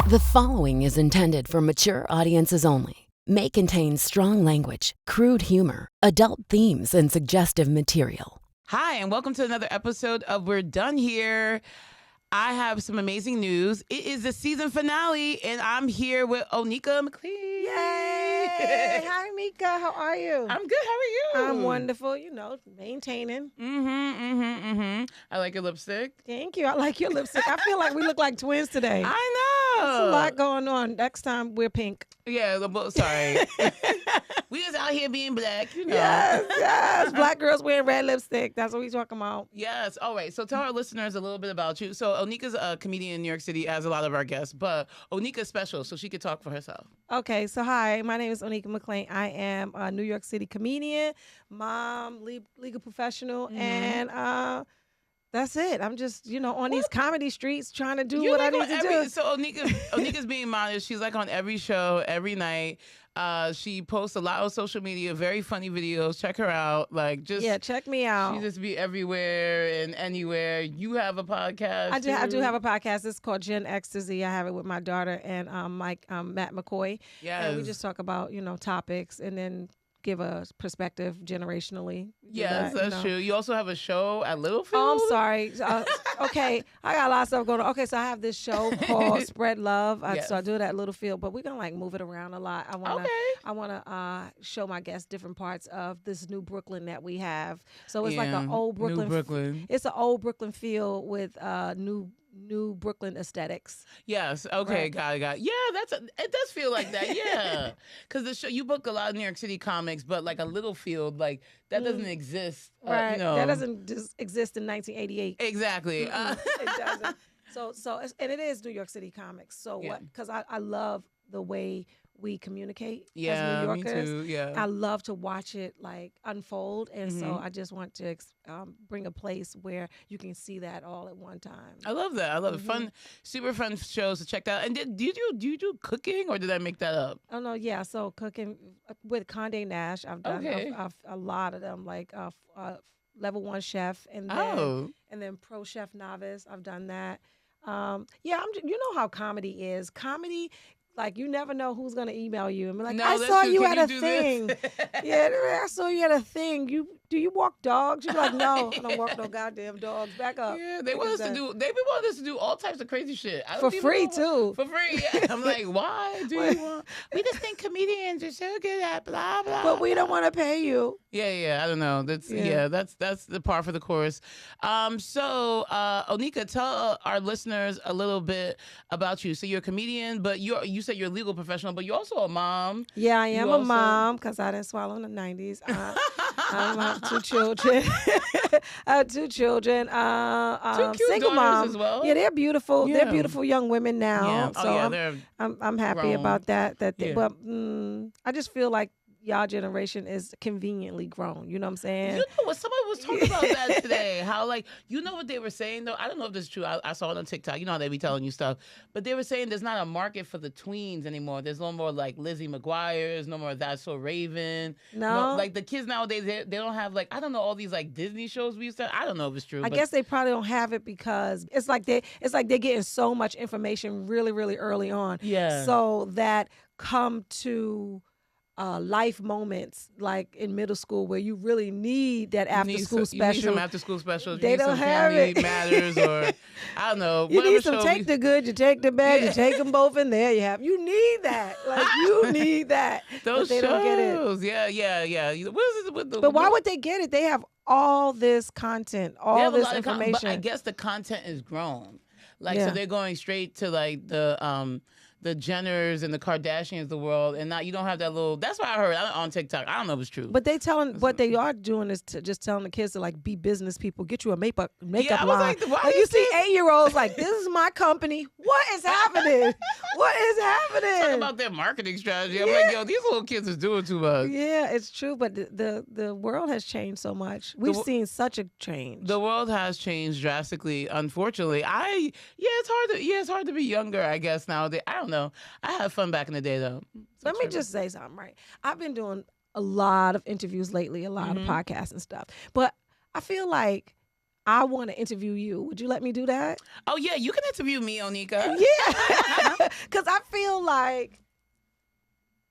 The following is intended for mature audiences only. May contain strong language, crude humor, adult themes, and suggestive material. Hi, and welcome to another episode of We're Done Here. I have some amazing news. It is the season finale, and I'm here with Onika McLean. Yay! Hi, Meka. How are you? I'm good. How are you? I'm wonderful. You know, maintaining. I like your lipstick. Thank you. I like your lipstick. I feel like we look like twins today. I know. There's a lot going on. Next time, we're pink. Yeah, sorry. We just out here being black, you know. Yes. Black girls wearing red lipstick. That's what we talking about. Yes. All right. So tell our listeners a little bit about you. So Onika's a comedian in New York City, as a lot of our guests, but Onika's special, so she could talk for herself. Okay. So hi, my name is Onika McLean. I am a New York City comedian, mom, legal professional, and that's it. I'm just, on these comedy streets trying to do what I need to do. So Onika's being modest. She's like on every show, every night. She posts a lot on social media, very funny videos. Check her out. Check me out. She just be everywhere and anywhere. You have a podcast. I do have a podcast. It's called Gen Ecstasy. I have it with my daughter and Matt McCoy. Yes. And we just talk about, topics and then give a perspective generationally. Yes, that's true. You also have a show at Littlefield? Oh, I'm sorry. Okay, I got a lot of stuff going on. Okay, so I have this show called Spread Love. So I do it at Littlefield, but we're going to move it around a lot. I want to show my guests different parts of this new Brooklyn that we have. So it's like an old Brooklyn. New Brooklyn. It's an old Brooklyn feel with new Brooklyn aesthetics. Yes. Okay. Right. Got it. Yeah, it does feel like that. Yeah, because the show, you book a lot of New York City comics, but like a Littlefield, like that doesn't exist. Right. That doesn't exist in 1988. Exactly. It doesn't. So and it is New York City comics. So what? Because I love the way we communicate as New Yorkers. Me too. Yeah. I love to watch it unfold, and so I just want to bring a place where you can see that all at one time. I love that. I love it. Fun, super fun shows to check out. And do you do cooking, or did I make that up? Oh no, yeah. So cooking with Condé Nast, I've done a lot of them, like level 1 chef, and then pro chef novice. I've done that. You know how comedy is. Comedy. Like, you never know who's going to email you and be like, I saw you at a thing. Yeah, I saw you at a thing. Do you walk dogs? You're like, no, I don't walk no goddamn dogs. Back up. Yeah, they want us to do. They've been wanting us to do all types of crazy shit. For free, too. For free, yeah. I'm like, why do you want? We just think comedians are so good at blah, blah. But we don't want to pay you. Yeah, I don't know. That's the par for the course. So Onika, tell our listeners a little bit about you. So you're a comedian, but you said you're a legal professional, but you're also a mom. Yeah, I am a mom because I didn't swallow in the 90s. I have 2 children. I have 2 children. Two cute single mom as well. Yeah, they're beautiful. Yeah. They're beautiful young women now. Yeah. So I'm happy grown. about that. But I just feel like y'all generation is conveniently grown. You know what I'm saying? You know what? Somebody was talking about that today. How, what they were saying, though? I don't know if this is true. I saw it on TikTok. You know how they be telling you stuff. But they were saying there's not a market for the tweens anymore. There's no more, Lizzie McGuire's, no more That's So Raven. No. The kids nowadays, they don't have, I don't know, all these, Disney shows we used to. I don't know if it's true. I guess they probably don't have it because it's like they're getting so much information really, really early on. Yeah. So that come to life moments like in middle school where you really need that after school special. You need some after school specials. They you need don't some have Family it. Matters or I don't know. You need some take the good, you take the bad, you take them both in there. You need that. You need that. Those but they shows. Don't get it. Yeah. What is it with the? But why would they get it? They have all this content, all this information. But I guess the content is grown. So they're going straight to the Jenners and the Kardashians of the world, and now you don't have that little. That's what I heard on TikTok. I don't know if it's true. But what they are doing is just telling the kids to be business people. Get you a makeup line. Why you see 8-year-olds this is my company. What is happening? What is happening? Talking about their marketing strategy. I'm like, yo, these little kids is doing too much. Yeah, it's true. But the world has changed so much. We've seen such a change. The world has changed drastically. Unfortunately, it's hard to be younger. I guess nowadays. I don't know. I had fun back in the day, though. Let me just say something, right? I've been doing a lot of interviews lately, a lot of podcasts and stuff. But I feel like I want to interview you. Would you let me do that? Oh, yeah, you can interview me, Onika. Yeah. Because I feel like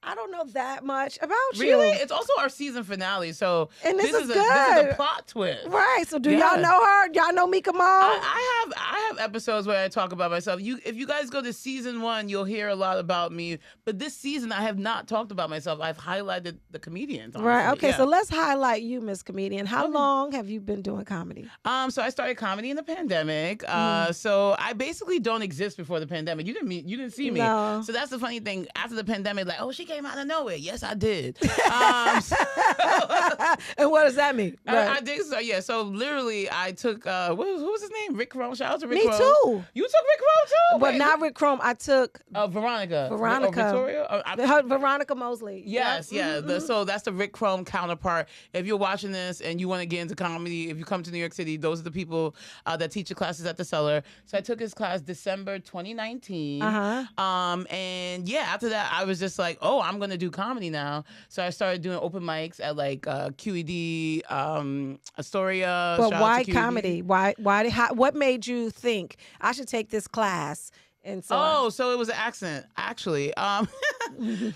I don't know that much about you. Really? It's also our season finale, so and this is good. This is a plot twist. Right. So do y'all know her? Y'all know Meka Mo? I have episodes where I talk about myself. If you guys go to season 1, you'll hear a lot about me. But this season, I have not talked about myself. I've highlighted the comedians. Honestly. Right. Okay. Yeah. So let's highlight you, Miss Comedian. How long have you been doing comedy? So I started comedy in the pandemic. So I basically don't exist before the pandemic. You didn't see me. No. So that's the funny thing. After the pandemic, like, oh, she came out of nowhere. Yes, I did. And what does that mean? Right. I did. So yeah. So literally, I took who was his name? Rick Chrome. Shout out to Rick Me Chrome. too. You took Rick Chrome too. But not Rick Chrome. I took Veronica. Victoria. Veronica Mosley. Yes. Yep. Yeah. Mm-hmm. So that's the Rick Chrome counterpart. If you're watching this and you want to get into comedy, if you come to New York City, those are the people that teach your classes at the Cellar. So I took his class December 2019. And yeah, after that, I was just like, oh, I'm gonna do comedy now. So I started doing open mics at like QED, Astoria. But why comedy? What made you think I should take this class? And so so it was an accident, actually. Let me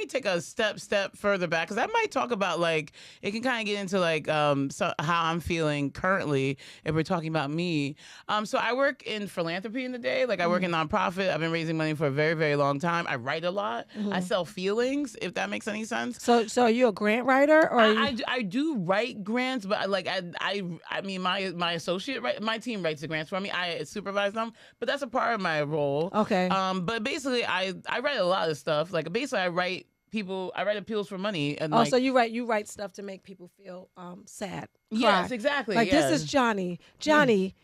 take a step further back, because I might talk about, like, it can kind of get into like how I'm feeling currently if we're talking about me. So I work in philanthropy in the day, like I work in nonprofit. I've been raising money for a very, very long time. I write a lot. I sell feelings, if that makes any sense. So are you a grant writer, or I do write grants, but I mean my associate, my team writes the grants for me. I supervise them. But that's a part of my role. Okay. But basically, I write a lot of stuff. Like, basically, I write appeals for money. And so you write stuff to make people feel sad. Cry. Yes, exactly. Like, this is Johnny. Johnny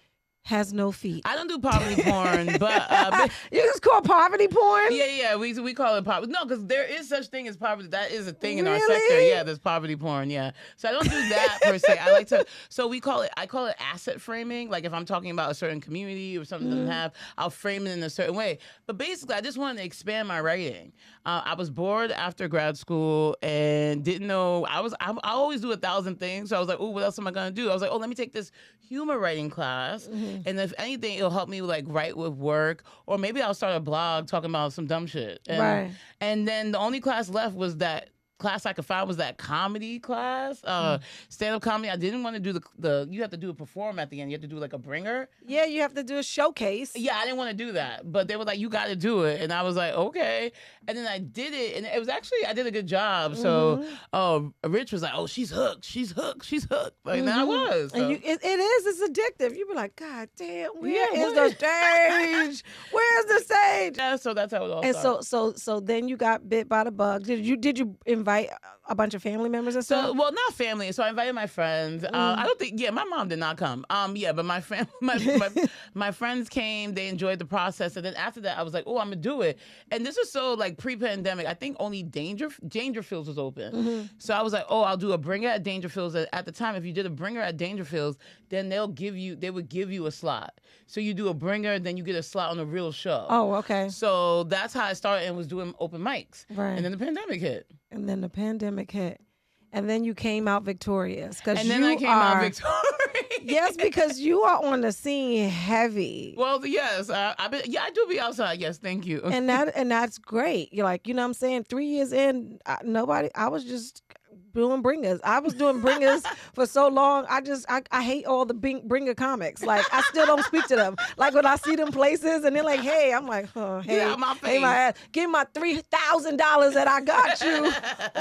has no feet. I don't do poverty porn, but you just call poverty porn? Yeah. We call it poverty. No, because there is such thing as poverty. That is a thing in our Really? sector. Yeah, there's poverty porn. Yeah, so I don't do that per se. I like to. So I call it asset framing. Like, if I'm talking about a certain community or something doesn't have, I'll frame it in a certain way. But basically, I just wanted to expand my writing. I was bored after grad school and didn't know. I always do 1,000 things. So I was like, oh, what else am I gonna do? I was like, oh, let me take this humor writing class. And if anything, it'll help me like write with work, or maybe I'll start a blog talking about some dumb shit. And then the only class left was that class I could find was that comedy class, stand-up comedy. I didn't want to do the you have to do a perform at the end. You have to do like a bringer. Yeah, you have to do a showcase. Yeah, I didn't want to do that, but they were like, you got to do it, and I was like, okay. And then I did it, and it was actually, I did a good job. So Rich was like, oh, she's hooked. Like, and I was. So. And it's addictive. You be like, God damn, where is the stage? Where's the stage? Yeah, so that's how it all started. And so then you got bit by the bug. Did you invite a bunch of family members and stuff? So, well, not family. So I invited my friends. I don't think, my mom did not come. But my my friends came. They enjoyed the process. And then after that, I was like, oh, I'm going to do it. And this was so like pre-pandemic. I think only Dangerfields was open. So I was like, oh, I'll do a bringer at Dangerfields. At the time, if you did a bringer at Dangerfields, then they would give you a slot. So you do a bringer, then you get a slot on a real show. Oh, okay. So that's how I started and was doing open mics. Right. And then the pandemic hit. And then you came out victorious. And then I came out victorious. Yes, because you are on the scene heavy. Well, yes, I do be outside. Yes, thank you. And that's great. You're like, you know what I'm saying? 3 years in, I was just doing bringers. I was doing bringers for so long. I hate all the bringer comics. Like, I still don't speak to them. Like, when I see them places and they're like, hey, I'm like, oh, hey, get out my face. Hey, my ass. Give my $3,000 that I got you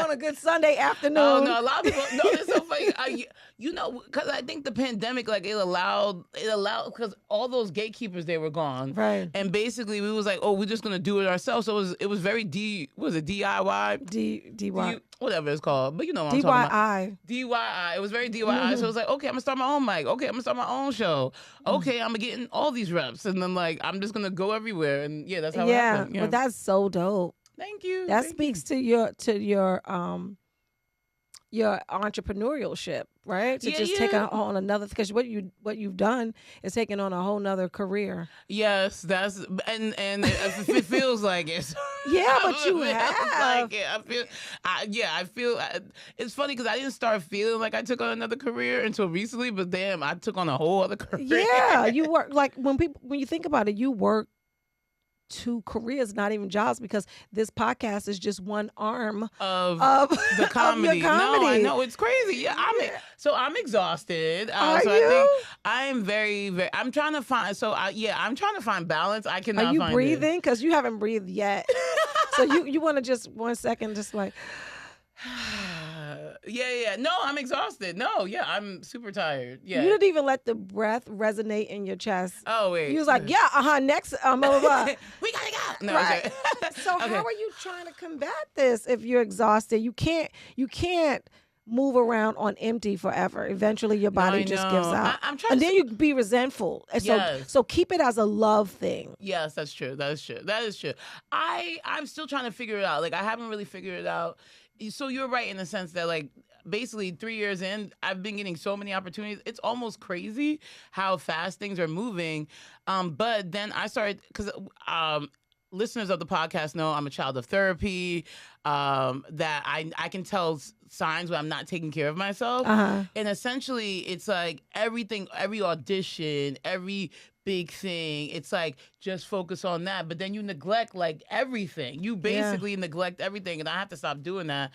on a good Sunday afternoon. Oh, no, a lot of people, no, it's so funny. Because I think the pandemic, like, it allowed, because all those gatekeepers, they were gone. Right. And basically, we was like, oh, we're just going to do it ourselves. So it was very DIY? DIY. Whatever it's called. But you know what I'm talking about. DIY. It was very DIY. So it was like, okay, I'm going to start my own mic. Okay, I'm going to start my own show. Okay, I'm going to get in all these reps. And then, like, I'm just going to go everywhere. And, yeah, that's how it happened. Yeah, but that's so dope. Thank you. That speaks to your entrepreneurship, right? To just take on another, because what you've done is taking on a whole nother career. Yes, and it feels like it. Yeah, but you have. Like, I feel. It's funny because I didn't start feeling like I took on another career until recently. But damn, I took on a whole other career. Yeah, you work like when you think about it, you work 2 careers, not even jobs, because this podcast is just one arm of the comedy. Of your comedy. No, I know it's crazy. Yeah, I'm exhausted. Are so you? I think I am very, very. I'm trying to find. I'm trying to find balance. I cannot. Are you find breathing? Because you haven't breathed yet. So you want to just 1 second, just like. Yeah. No, I'm exhausted. No, yeah, I'm super tired. Yeah. You didn't even let the breath resonate in your chest. Oh, wait. You was like, next, blah, blah, blah. We gotta go. No, right. okay. So how are you trying to combat this if you're exhausted? You can't move around on empty forever. Eventually your body just gives out. I'm trying and then you be resentful. And so keep it as a love thing. Yes, that's true. That is true. I'm still trying to figure it out. Like, I haven't really figured it out. So you're right in the sense that, like, basically 3 years in, I've been getting so many opportunities. It's almost crazy how fast things are moving. But then I started, because listeners of the podcast know I'm a child of therapy, that I can tell signs when I'm not taking care of myself. Uh-huh. And essentially, it's like everything, every audition, every big thing, it's like just focus on that, but then you neglect like everything. You basically neglect everything, and I have to stop doing that.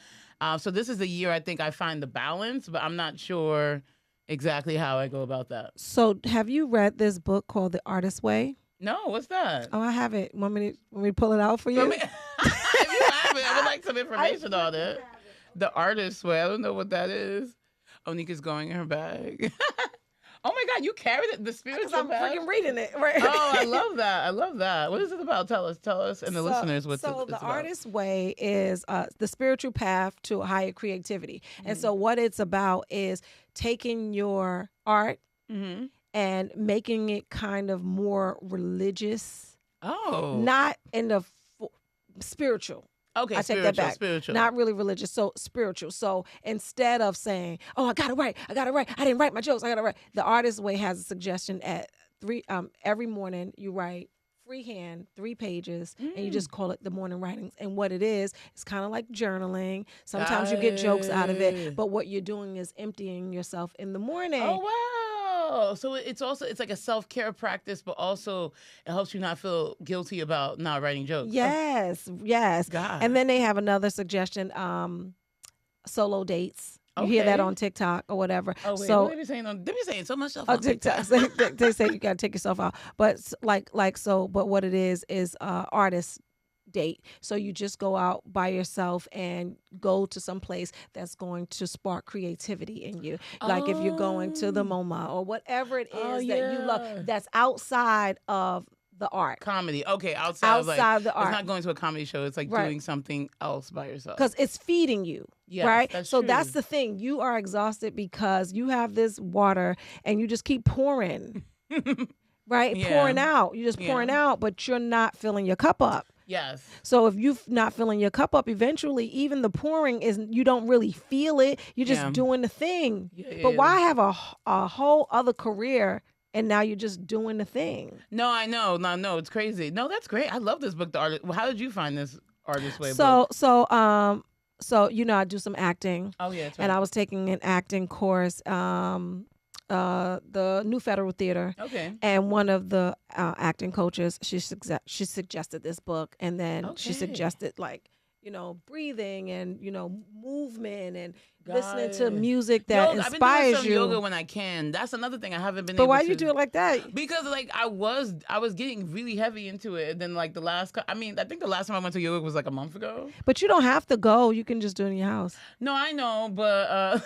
So this is the year I think I find the balance, but I'm not sure exactly how I go about that. So have you read this book called The Artist's Way? No, what's that? Oh, I have it. Want me to pull it out for you? If you have it, I would like some information on it. The Artist's Way. I don't know what that is. Onika's going in her bag. Oh my God, you carried it, the spiritual I'm bag? freaking reading it. Right. Oh, I love that. What is it about? Tell us, and the listeners what's so it's the about. Artist's Way is the spiritual path to higher creativity. Mm-hmm. And so what it's about is taking your art and making it kind of more religious. Oh. Not in the spiritual. Okay, I take that back. Spiritual. Not really religious, so spiritual. So instead of saying, "Oh, I gotta write, I didn't write my jokes, I gotta write," the Artist's Way has a suggestion at 3 every morning you write freehand 3 pages and you just call it the morning writings. And what it is, it's kind of like journaling. Sometimes you get jokes out of it, but what you're doing is emptying yourself in the morning. Oh wow. So it's like a self-care practice, but also it helps you not feel guilty about not writing jokes. Yes. God. And then they have another suggestion, solo dates. You hear that on TikTok or whatever. Oh, wait, so they be saying so much stuff on on TikTok. they say you gotta take yourself out. But but what it is artist date. So you just go out by yourself and go to some place that's going to spark creativity in you. Like if you're going to the MoMA or whatever it is that you love, that's outside of the art. Comedy. Okay, outside of the art. It's not going to a comedy show. It's like doing something else by yourself. Because it's feeding you. Yes, right? That's so true. That's the thing. You are exhausted because you have this water and you just keep pouring. Right? Yeah. Pouring out. You're just pouring out, but you're not filling your cup up. Yes. So if you're not filling your cup up, eventually even the pouring you don't really feel it. You're just doing the thing. But why have a whole other career and now you're just doing the thing? No, I know. No, it's crazy. No, that's great. I love this book, The Artist. How did you find this Artist's Way book? So I do some acting. Oh yeah, that's right. And I was taking an acting course, the New Federal Theater. Okay. And one of the acting coaches, she suggested this book, and then she suggested breathing and movement and listening to music that inspires I've been doing some you. yoga when I can. That's another thing I haven't been. But able why to you do it like that? Because I was getting really heavy into it, and then I think the last time I went to yoga was like a month ago. But you don't have to go. You can just do it in your house. No, I know, but am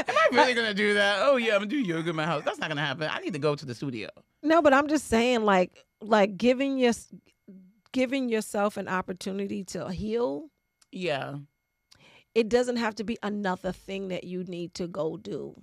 I really gonna do that? Oh yeah, I'm gonna do yoga in my house. That's not gonna happen. I need to go to the studio. No, but I'm just saying, like giving yourself an opportunity to heal. Yeah. It doesn't have to be another thing that you need to go do.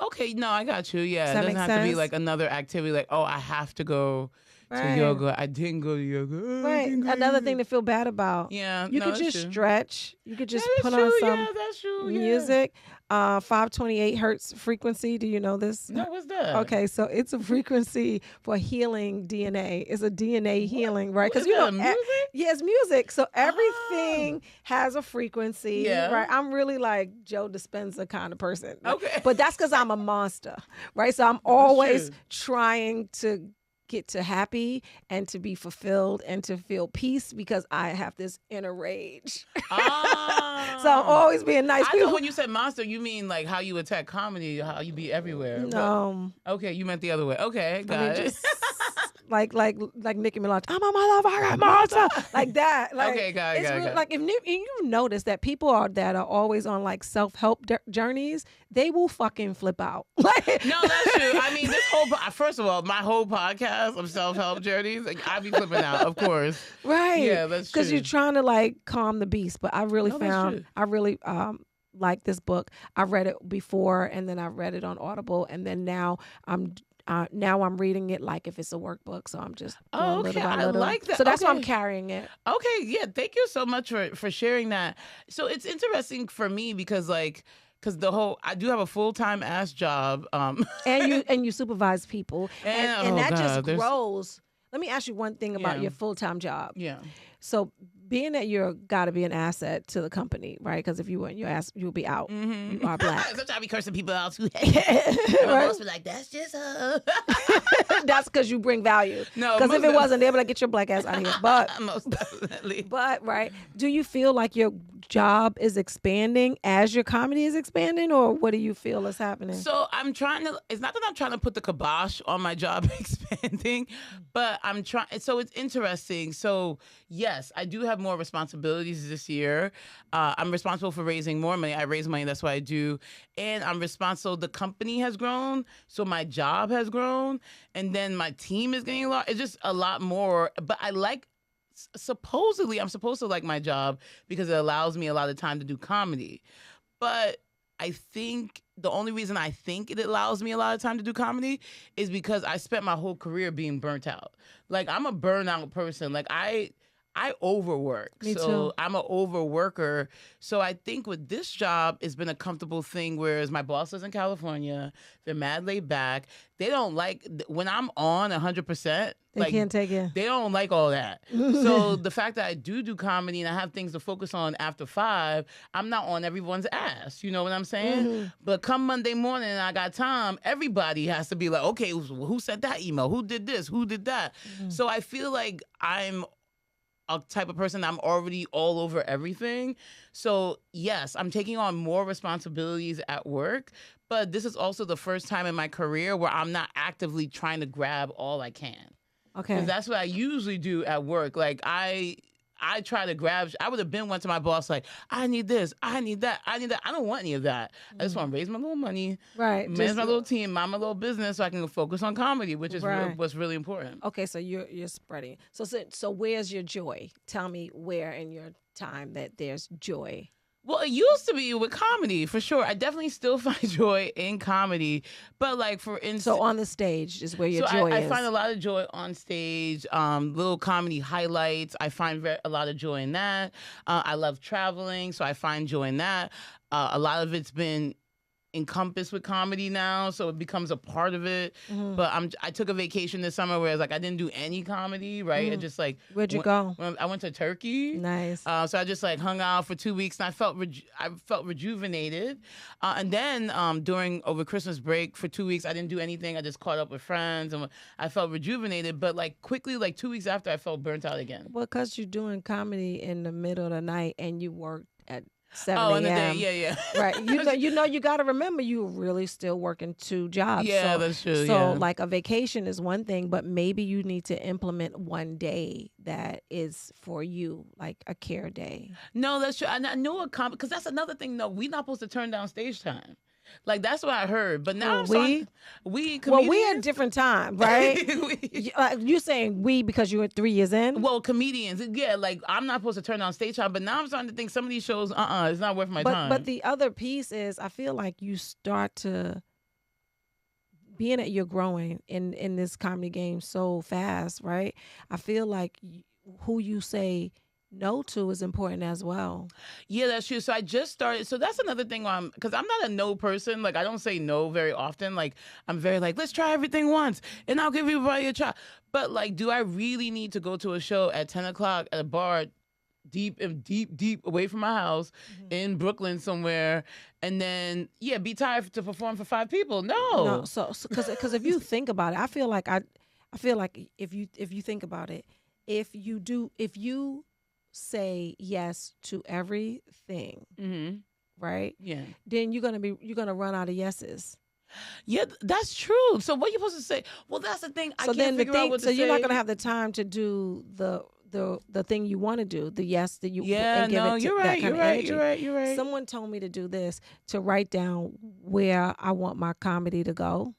Okay, no, I got you. Yeah, Does it that doesn't make have to be sense? like another activity. Like, oh, I have to go to yoga. I didn't go to yoga. Right, another thing to feel bad about. Yeah, you could just true. stretch. You could just That is put true. on some that's true. music. 528 hertz frequency. Do you know this? No, what's that? Okay, so it's a frequency for healing DNA. It's a DNA healing, right? Because music? Yeah, it's music. So everything has a frequency, right? I'm really like Joe Dispenza kind of person. Okay. But that's because I'm a monster, right? So I'm always trying to get to happy and to be fulfilled and to feel peace because I have this inner rage. So I'm always being nice. I thought when you said monster, you mean like how you attack comedy, how you be everywhere. No. But, okay, you meant the other way. Okay, got it. Like Nicki Minaj, I'm a motherfucking monster, like that. Like, okay, got it. Like if you notice that people that are always on like self-help journeys, they will fucking flip out. Like, no, that's true. I mean, first of all, my whole podcast of self-help journeys, like, I be flipping out, of course. Right. Yeah, that's true. Because you're trying to like calm the beast. But I really like this book. I read it before, and then I read it on Audible, and then now I'm reading it like if it's a workbook, so I'm just doing little by little. I like that. So that's why I'm carrying it. Okay, yeah. Thank you so much for sharing that. So it's interesting for me because I do have a full-time ass job. And you supervise people, and that just grows. Let me ask you one thing about your full-time job. Yeah. So being that you're got to be an asset to the company, right? Because if you weren't your ass, you'll be out. Mm-hmm. You are black. Sometimes I be cursing people out too. My boss be like, "That's just her." That's because you bring value. No, because if it wasn't, they'd be like, "Get your black ass out of here." But most definitely. But right, do you feel like your job is expanding as your comedy is expanding, or what do you feel is happening? So I'm trying to. It's not that I'm trying to put the kibosh on my job expanding, but I'm trying. So it's interesting. So yes, I do have more responsibilities this year. I'm responsible for raising more money. I raise money. That's what I do. And I'm responsible. The company has grown. So my job has grown. And then my team is getting a lot. It's just a lot more. But I'm supposed to like my job because it allows me a lot of time to do comedy. But I think the only reason I think it allows me a lot of time to do comedy is because I spent my whole career being burnt out. Like, I'm a burnout person. Like, I overwork. Me so too. I'm an overworker. So I think with this job, it's been a comfortable thing, whereas my boss is in California. They're mad laid back. They don't like, when I'm on 100%. They can't take it. They don't like all that. So the fact that I do comedy and I have things to focus on after 5, I'm not on everyone's ass. You know what I'm saying? Mm-hmm. But come Monday morning and I got time, everybody has to be like, okay, who sent that email? Who did this? Who did that? Mm-hmm. So I feel like I'm a type of person, I'm already all over everything. So yes, I'm taking on more responsibilities at work, but this is also the first time in my career where I'm not actively trying to grab all I can. Okay. Because that's what I usually do at work. Like, I try to grab, I would have went to my boss like, I need this, I need that, I need that. I don't want any of that. I just want to raise my little money, right? manage my little team, mind my little business so I can focus on comedy, which is right. what's really important. Okay, so you're spreading. So where's your joy? Tell me where in your time that there's joy. Well, it used to be with comedy, for sure. I definitely still find joy in comedy. But, like, for instance... So on the stage is where your joy is. I find a lot of joy on stage, little comedy highlights. I find a lot of joy in that. I love traveling, so I find joy in that. A lot of it's been encompassed with comedy now, so it becomes a part of it. Mm-hmm. But I took a vacation this summer where I didn't do any comedy, right? Mm-hmm. I just where'd you go? I went to Turkey. Nice. So I just hung out for 2 weeks, and I felt rejuvenated. And then over Christmas break for 2 weeks, I didn't do anything. I just caught up with friends, and I felt rejuvenated. But quickly, 2 weeks after, I felt burnt out again. Well, because you're doing comedy in the middle of the night, and you worked at 7 a.m. Oh, in the day, yeah. Right. You got to remember you're really still working 2 jobs. Yeah, so, that's true. So, yeah. A vacation is one thing, but maybe you need to implement one day that is for you, like a care day. No, that's true. And I know because that's another thing. No, we're not supposed to turn down stage time. That's what I heard. But now we comedians? Well, we at different time, right? You're saying we because you were 3 years in? Well, comedians, yeah, I'm not supposed to turn on stage time, but now I'm starting to think some of these shows, it's not worth my time. But the other piece is I feel like you start to, being that you're growing in this comedy game so fast, right? I feel like who you say no to is important as well. Yeah, that's true. So I just started. So that's another thing where because I'm not a no person. Like I don't say no very often. Like I'm very like, let's try everything once and I'll give everybody a try. But like, do I really need to go to a show at 10 o'clock at a bar deep away from my house in Brooklyn somewhere, and then be tired to perform for 5 people? No. So because if you think about it, I feel like if you think about it, if you say yes to everything, right? Yeah. Then you're gonna run out of yeses. Yeah, that's true. So what are you supposed to say? Well, that's the thing. I can't figure out what to say. So you're not gonna have the time to do the thing you want to do, the yes that you and give it to you're that right, kind you're of right, energy. you're right. Someone told me to do this, to write down where I want my comedy to go,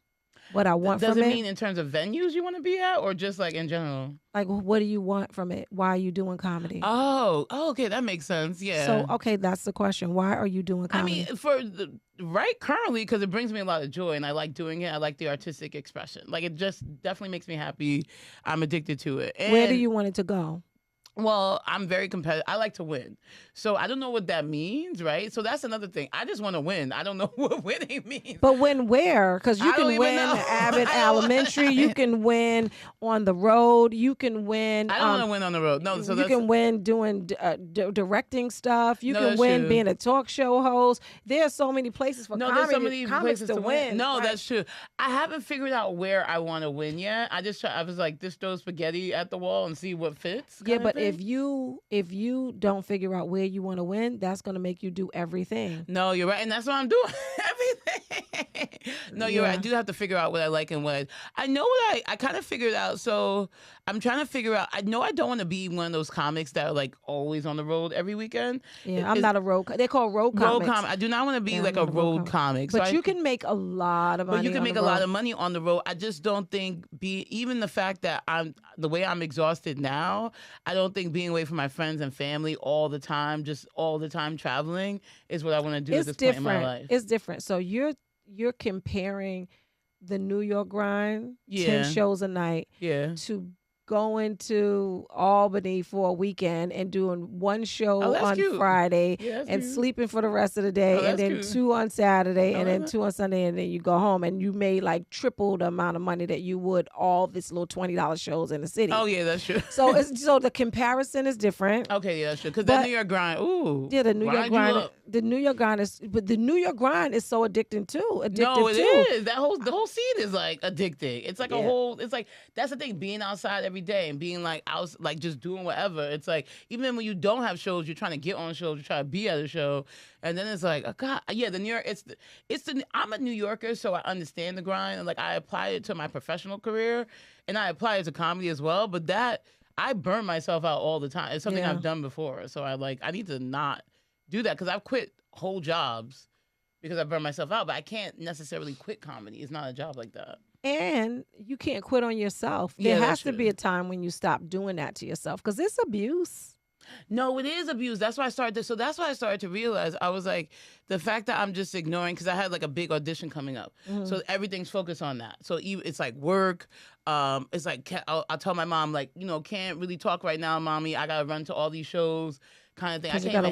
what I want from it. Does it mean in terms of venues you want to be at, or just like in general? Like, what do you want from it? Why are you doing comedy? Oh, okay, that makes sense. Yeah. So, okay, that's the question. Why are you doing comedy? I mean, currently, because it brings me a lot of joy and I like doing it. I like the artistic expression. Like, it just definitely makes me happy. I'm addicted to it. And where do you want it to go? Well, I'm very competitive. I like to win. So I don't know what that means, right? So that's another thing. I just want to win. I don't know what winning means. But win where? Because you can win Abbott Elementary. You can win on the road. You can win. I don't want to win on the road. No, so you can win doing directing stuff. You can win true. Being a talk show host. There are so many places for there's so many comics places to win. No, that's true. I haven't figured out where I want to win yet. I was like, just throw spaghetti at the wall and see what fits. Yeah, but if you don't figure out where you want to win, that's going to make you do everything. No, you're right, and that's what I'm doing. Everything. No, you're right. I do have to figure out what I like and what I know. What I kind of figured out. So I'm trying to figure out. I know I don't want to be one of those comics that are like always on the road every weekend. Yeah, I'm not a road. They're called road comics. I do not want to be like a road comic. But you can make a lot of money. But you can make a lot of money on the road. I just don't think even the fact that the way I'm exhausted now. I don't think being away from my friends and family all the time, just all the time traveling, is what I want to do at this point in my life. It's different. So you're comparing the New York grind, 10 shows a night, to going to Albany for a weekend and doing one show on Friday and sleeping for the rest of the day, and then 2 on Saturday and then 2 on Sunday, and then you go home, and you made like triple the amount of money that you would all this little $20 shows in the city. Oh yeah, that's true. So the comparison is different. Okay, yeah, that's true. Because the New York grind, the New York grind. The New York grind is so addicting too. No, it is. The whole scene is like addicting. It's like a whole. It's like that's the thing. Being outside every day and being like out, like just doing whatever. It's like even when you don't have shows, you're trying to get on shows, you're trying to be at a show, and then it's like, oh God, yeah, the New York. I'm a New Yorker, so I understand the grind, and like I apply it to my professional career, and I apply it to comedy as well. But that I burn myself out all the time. It's something I've done before, so I need to not do that because I've quit whole jobs because I burn myself out, but I can't necessarily quit comedy. It's not a job like that. And you can't quit on yourself. There has to be a time when you stop doing that to yourself because it's abuse. No, it is abuse. That's why I started this. So that's why I started to realize I was like, the fact that I'm just ignoring, because I had like a big audition coming up. So everything's focused on that. So it's like work. It's like, I'll tell my mom, like, can't really talk right now, mommy. I got to run to all these shows. Kind of thing. I can't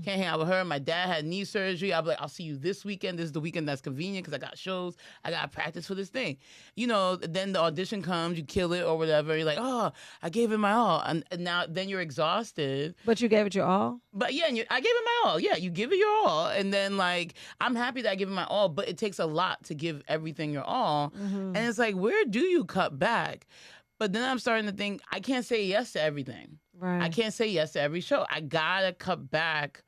hang out with her. My dad had knee surgery. I'll be like, I'll see you this weekend. This is the weekend that's convenient because I got shows. I got to practice for this thing. Then the audition comes, you kill it or whatever. You're like, oh, I gave it my all. And now then you're exhausted. But you gave it your all? But yeah, I gave it my all. Yeah, you give it your all. And then like, I'm happy that I give it my all, but it takes a lot to give everything your all. And it's like, where do you cut back? But then I'm starting to think, I can't say yes to everything. Right. I can't say yes to every show. I gotta cut back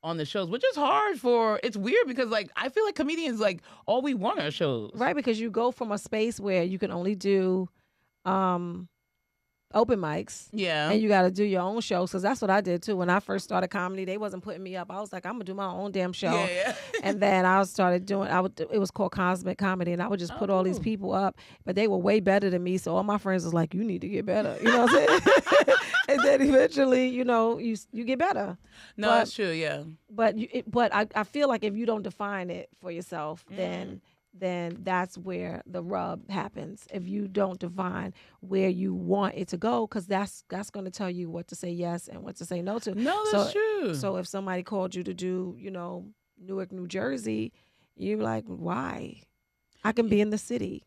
on the shows, which is hard it's weird because like I feel like comedians like all we want are shows. Right, because you go from a space where you can only do open mics. Yeah. And you got to do your own shows because that's what I did too. When I first started comedy, they wasn't putting me up. I was like, I'm going to do my own damn show. Yeah. And then I started doing, it was called Cosmic Comedy, and I would just put all these people up, but they were way better than me. So all my friends was like, you need to get better. You know what I'm saying? And then eventually, you get better. No, that's true, yeah. But I feel like if you don't define it for yourself, then then that's where the rub happens. If you don't define where you want it to go, because that's going to tell you what to say yes and what to say no to. No, that's true. So if somebody called you to do, Newark, New Jersey, you're like, why? I can be in the city.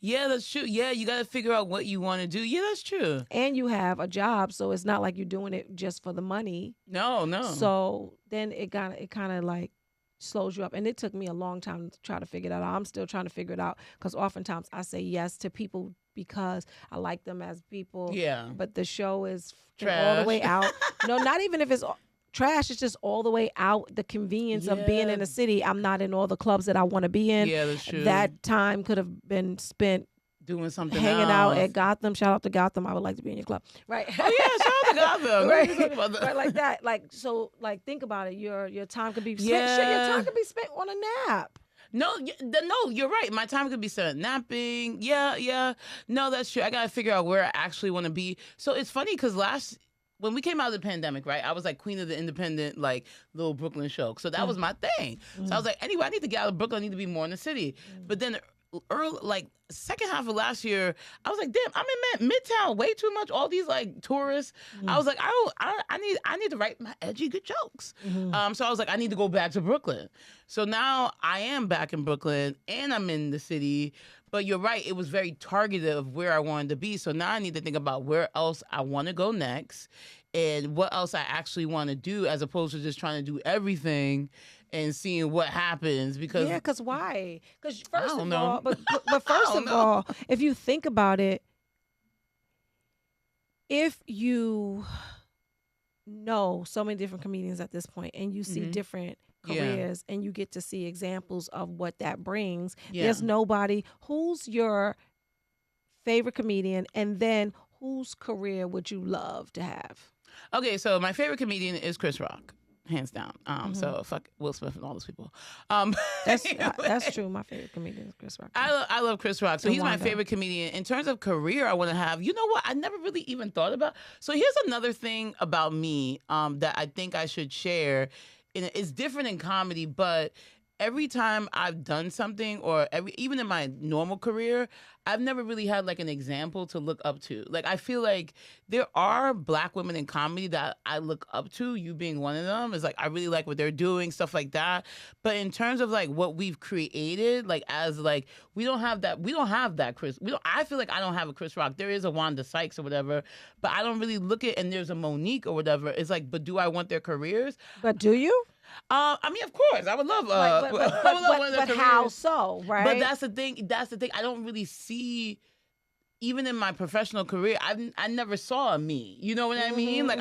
Yeah, that's true. Yeah, you got to figure out what you want to do. Yeah, that's true. And you have a job, so it's not like you're doing it just for the money. No. So then it kind of like slows you up. And it took me a long time to try to figure that out. I'm still trying to figure it out because oftentimes I say yes to people because I like them as people. Yeah. But the show is trash. all the way out. No, not even if it's trash. It's just all the way out. The convenience of being in the city. I'm not in all the clubs that I want to be in. Yeah, that's true. That time could have been spent doing something hanging else. out at Gotham. Shout out to Gotham. I would like to be in your club. Right. Oh yeah, shout out to Gotham. Right, like that. Like think about it. Your time could be spent. Yeah. Shit, your time could be spent on a nap. No, you're right. My time could be spent napping. Yeah. No, that's true. I gotta figure out where I actually want to be. So it's funny because when we came out of the pandemic, right, I was like queen of the independent, like little Brooklyn show. So that was my thing. So I was like, anyway, I need to get out of Brooklyn. I need to be more in the city. But then early, like second half of last year, I was like, damn, I'm in Midtown way too much. All these like tourists. I was like, I need to write my edgy good jokes. So I was like, I need to go back to Brooklyn. So now I am back in Brooklyn and I'm in the city. But you're right, it was very targeted of where I wanted to be. So now I need to think about where else I want to go next and what else I actually want to do as opposed to just trying to do everything and seeing what happens. Because because why? Because first of all, but first of all, if you think about it, if you know so many different comedians at this point and you see different careers and you get to see examples of what that brings, there's nobody. Who's your favorite comedian, and then whose career would you love to have? Okay, so my favorite comedian is Chris Rock, hands down. So fuck Will Smith and all those people. That's true. My favorite comedian is Chris Rock. I love Chris Rock. So he's my favorite comedian. In terms of career I want to have, you know what? I never really even thought about. So here's another thing about me that I think I should share. And it's different in comedy, but every time I've done something or even in my normal career, I've never really had like an example to look up to. Like I feel like there are Black women in comedy that I look up to, you being one of them. Is like I really like what they're doing, stuff like that. But in terms of like what we've created, like as like we don't have that Chris. I feel like I don't have a Chris Rock. There is a Wanda Sykes or whatever, but I don't really look at, and there's a Monique or whatever. It's like, but do I want their careers? But do you? I mean, of course, I would love. But how so? Right. But that's the thing. I don't really see. Even in my professional career, I never saw a me. You know what I mean? Like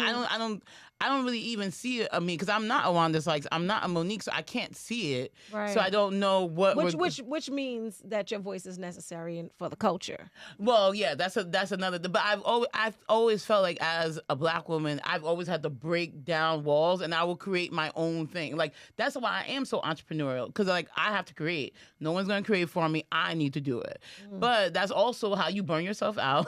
I don't really even see a me because I'm not a Wanda Sykes. I'm not a Monique, so I can't see it. Right. So I don't know what. Which means that your voice is necessary for the culture. Well, yeah, that's another. But I've always felt like as a Black woman, I've always had to break down walls, and I will create my own thing. Like that's why I am so entrepreneurial because like I have to create. No one's gonna create for me. I need to do it. But that's also how you burn yourself out.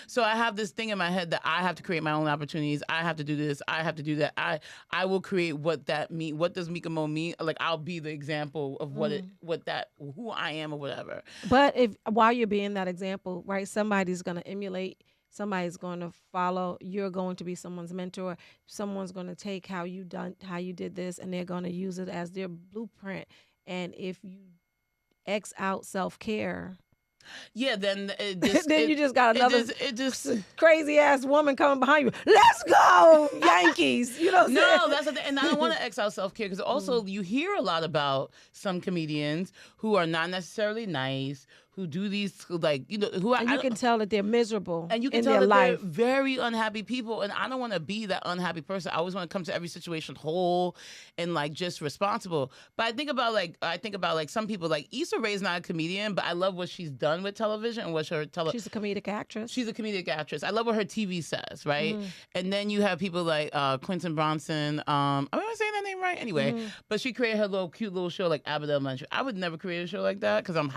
So I have this thing in my head that I have to create my own opportunities. I have to do this. I have to do that. I will create what that mean. What does Meka Mo mean? Like I'll be the example of who I am or whatever. But while you're being that example, right? Somebody's gonna emulate. Somebody's going to follow. You're going to be someone's mentor. Someone's going to take how you did this, and they're going to use it as their blueprint. And if you X out self-care. Yeah, then you just got another crazy ass woman coming behind you. Let's go, Yankees! You know. No, that's the thing. And I don't want to X out self care because also you hear a lot about some comedians who are not necessarily nice, who do these like you can tell that they're miserable, and you can tell that they're very unhappy people. And I don't want to be that unhappy person. I always want to come to every situation whole and like just responsible. But I think about like some people like Issa Rae's not a comedian, but I love what she's done with television and what she's a comedic actress. She's a comedic actress. I love what her TV says, right? And then you have people like Quentin Bronson. Am I saying that name right? Anyway, but she created her cute little show like Abbott Elementary. I would never create a show like that because I'm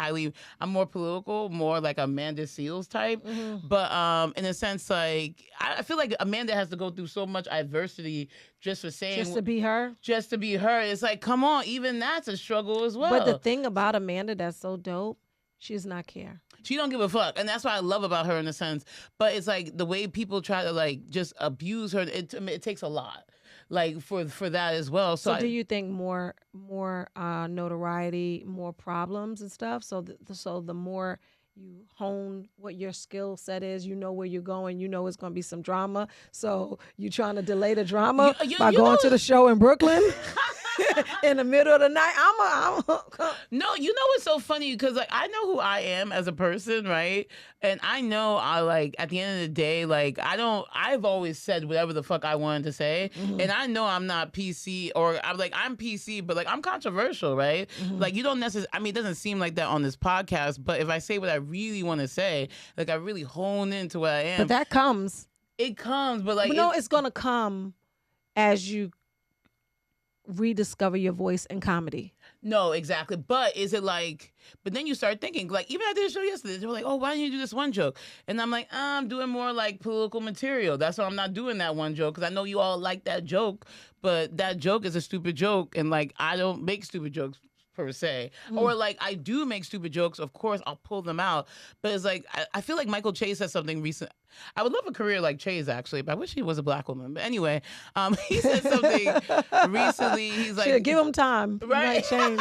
more political, more like Amanda Seales type. But in a sense, like I feel like Amanda has to go through so much adversity just for saying, just to be her. Just to be her. It's like, come on, even that's a struggle as well. But the thing about Amanda that's so dope, she does not care. She don't give a fuck, and that's what I love about her in a sense. But it's like the way people try to like just abuse her. It takes a lot, like for that as well. So do you think more notoriety, more problems and stuff? So the more you hone what your skill set is, you know where you're going, you know it's going to be some drama. So you trying to delay the drama by going to the show in Brooklyn? In the middle of the night, No, you know what's so funny? Because like I know who I am as a person, right? And I know I like at the end of the day, like I've always said whatever the fuck I wanted to say, and I know I'm not PC or I'm PC, but like I'm controversial, right? Like you don't necessarily. I mean, it doesn't seem like that on this podcast, but if I say what I really want to say, like I really hone into what I am. But that comes. It comes, but like it's gonna come as you rediscover your voice in comedy. No, exactly. But is it like, but then you start thinking, like, even I did a show yesterday, they were like, oh, why didn't you do this one joke? And I'm like, I'm doing more like political material. That's why I'm not doing that one joke, because I know you all like that joke, but that joke is a stupid joke, and like, I don't make stupid jokes per se. Or like, I do make stupid jokes, of course, I'll pull them out. But it's like, I feel like Michael Che said something recent. I would love a career like Che's, actually, but I wish he was a black woman. But anyway, he said something recently. He's like, give him time. Right? He might change.